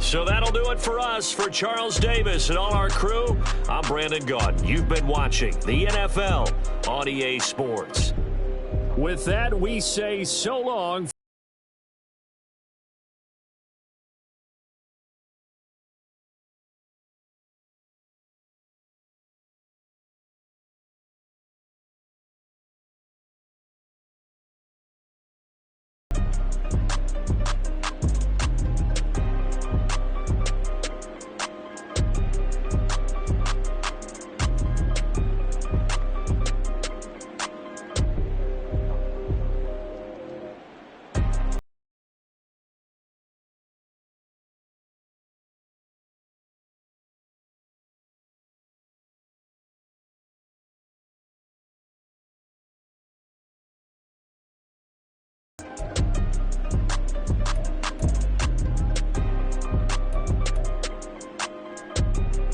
So that'll do it for us. For Charles Davis and all our crew, I'm Brandon Gaudin. You've been watching the NFL on EA Sports. With that, we say so long.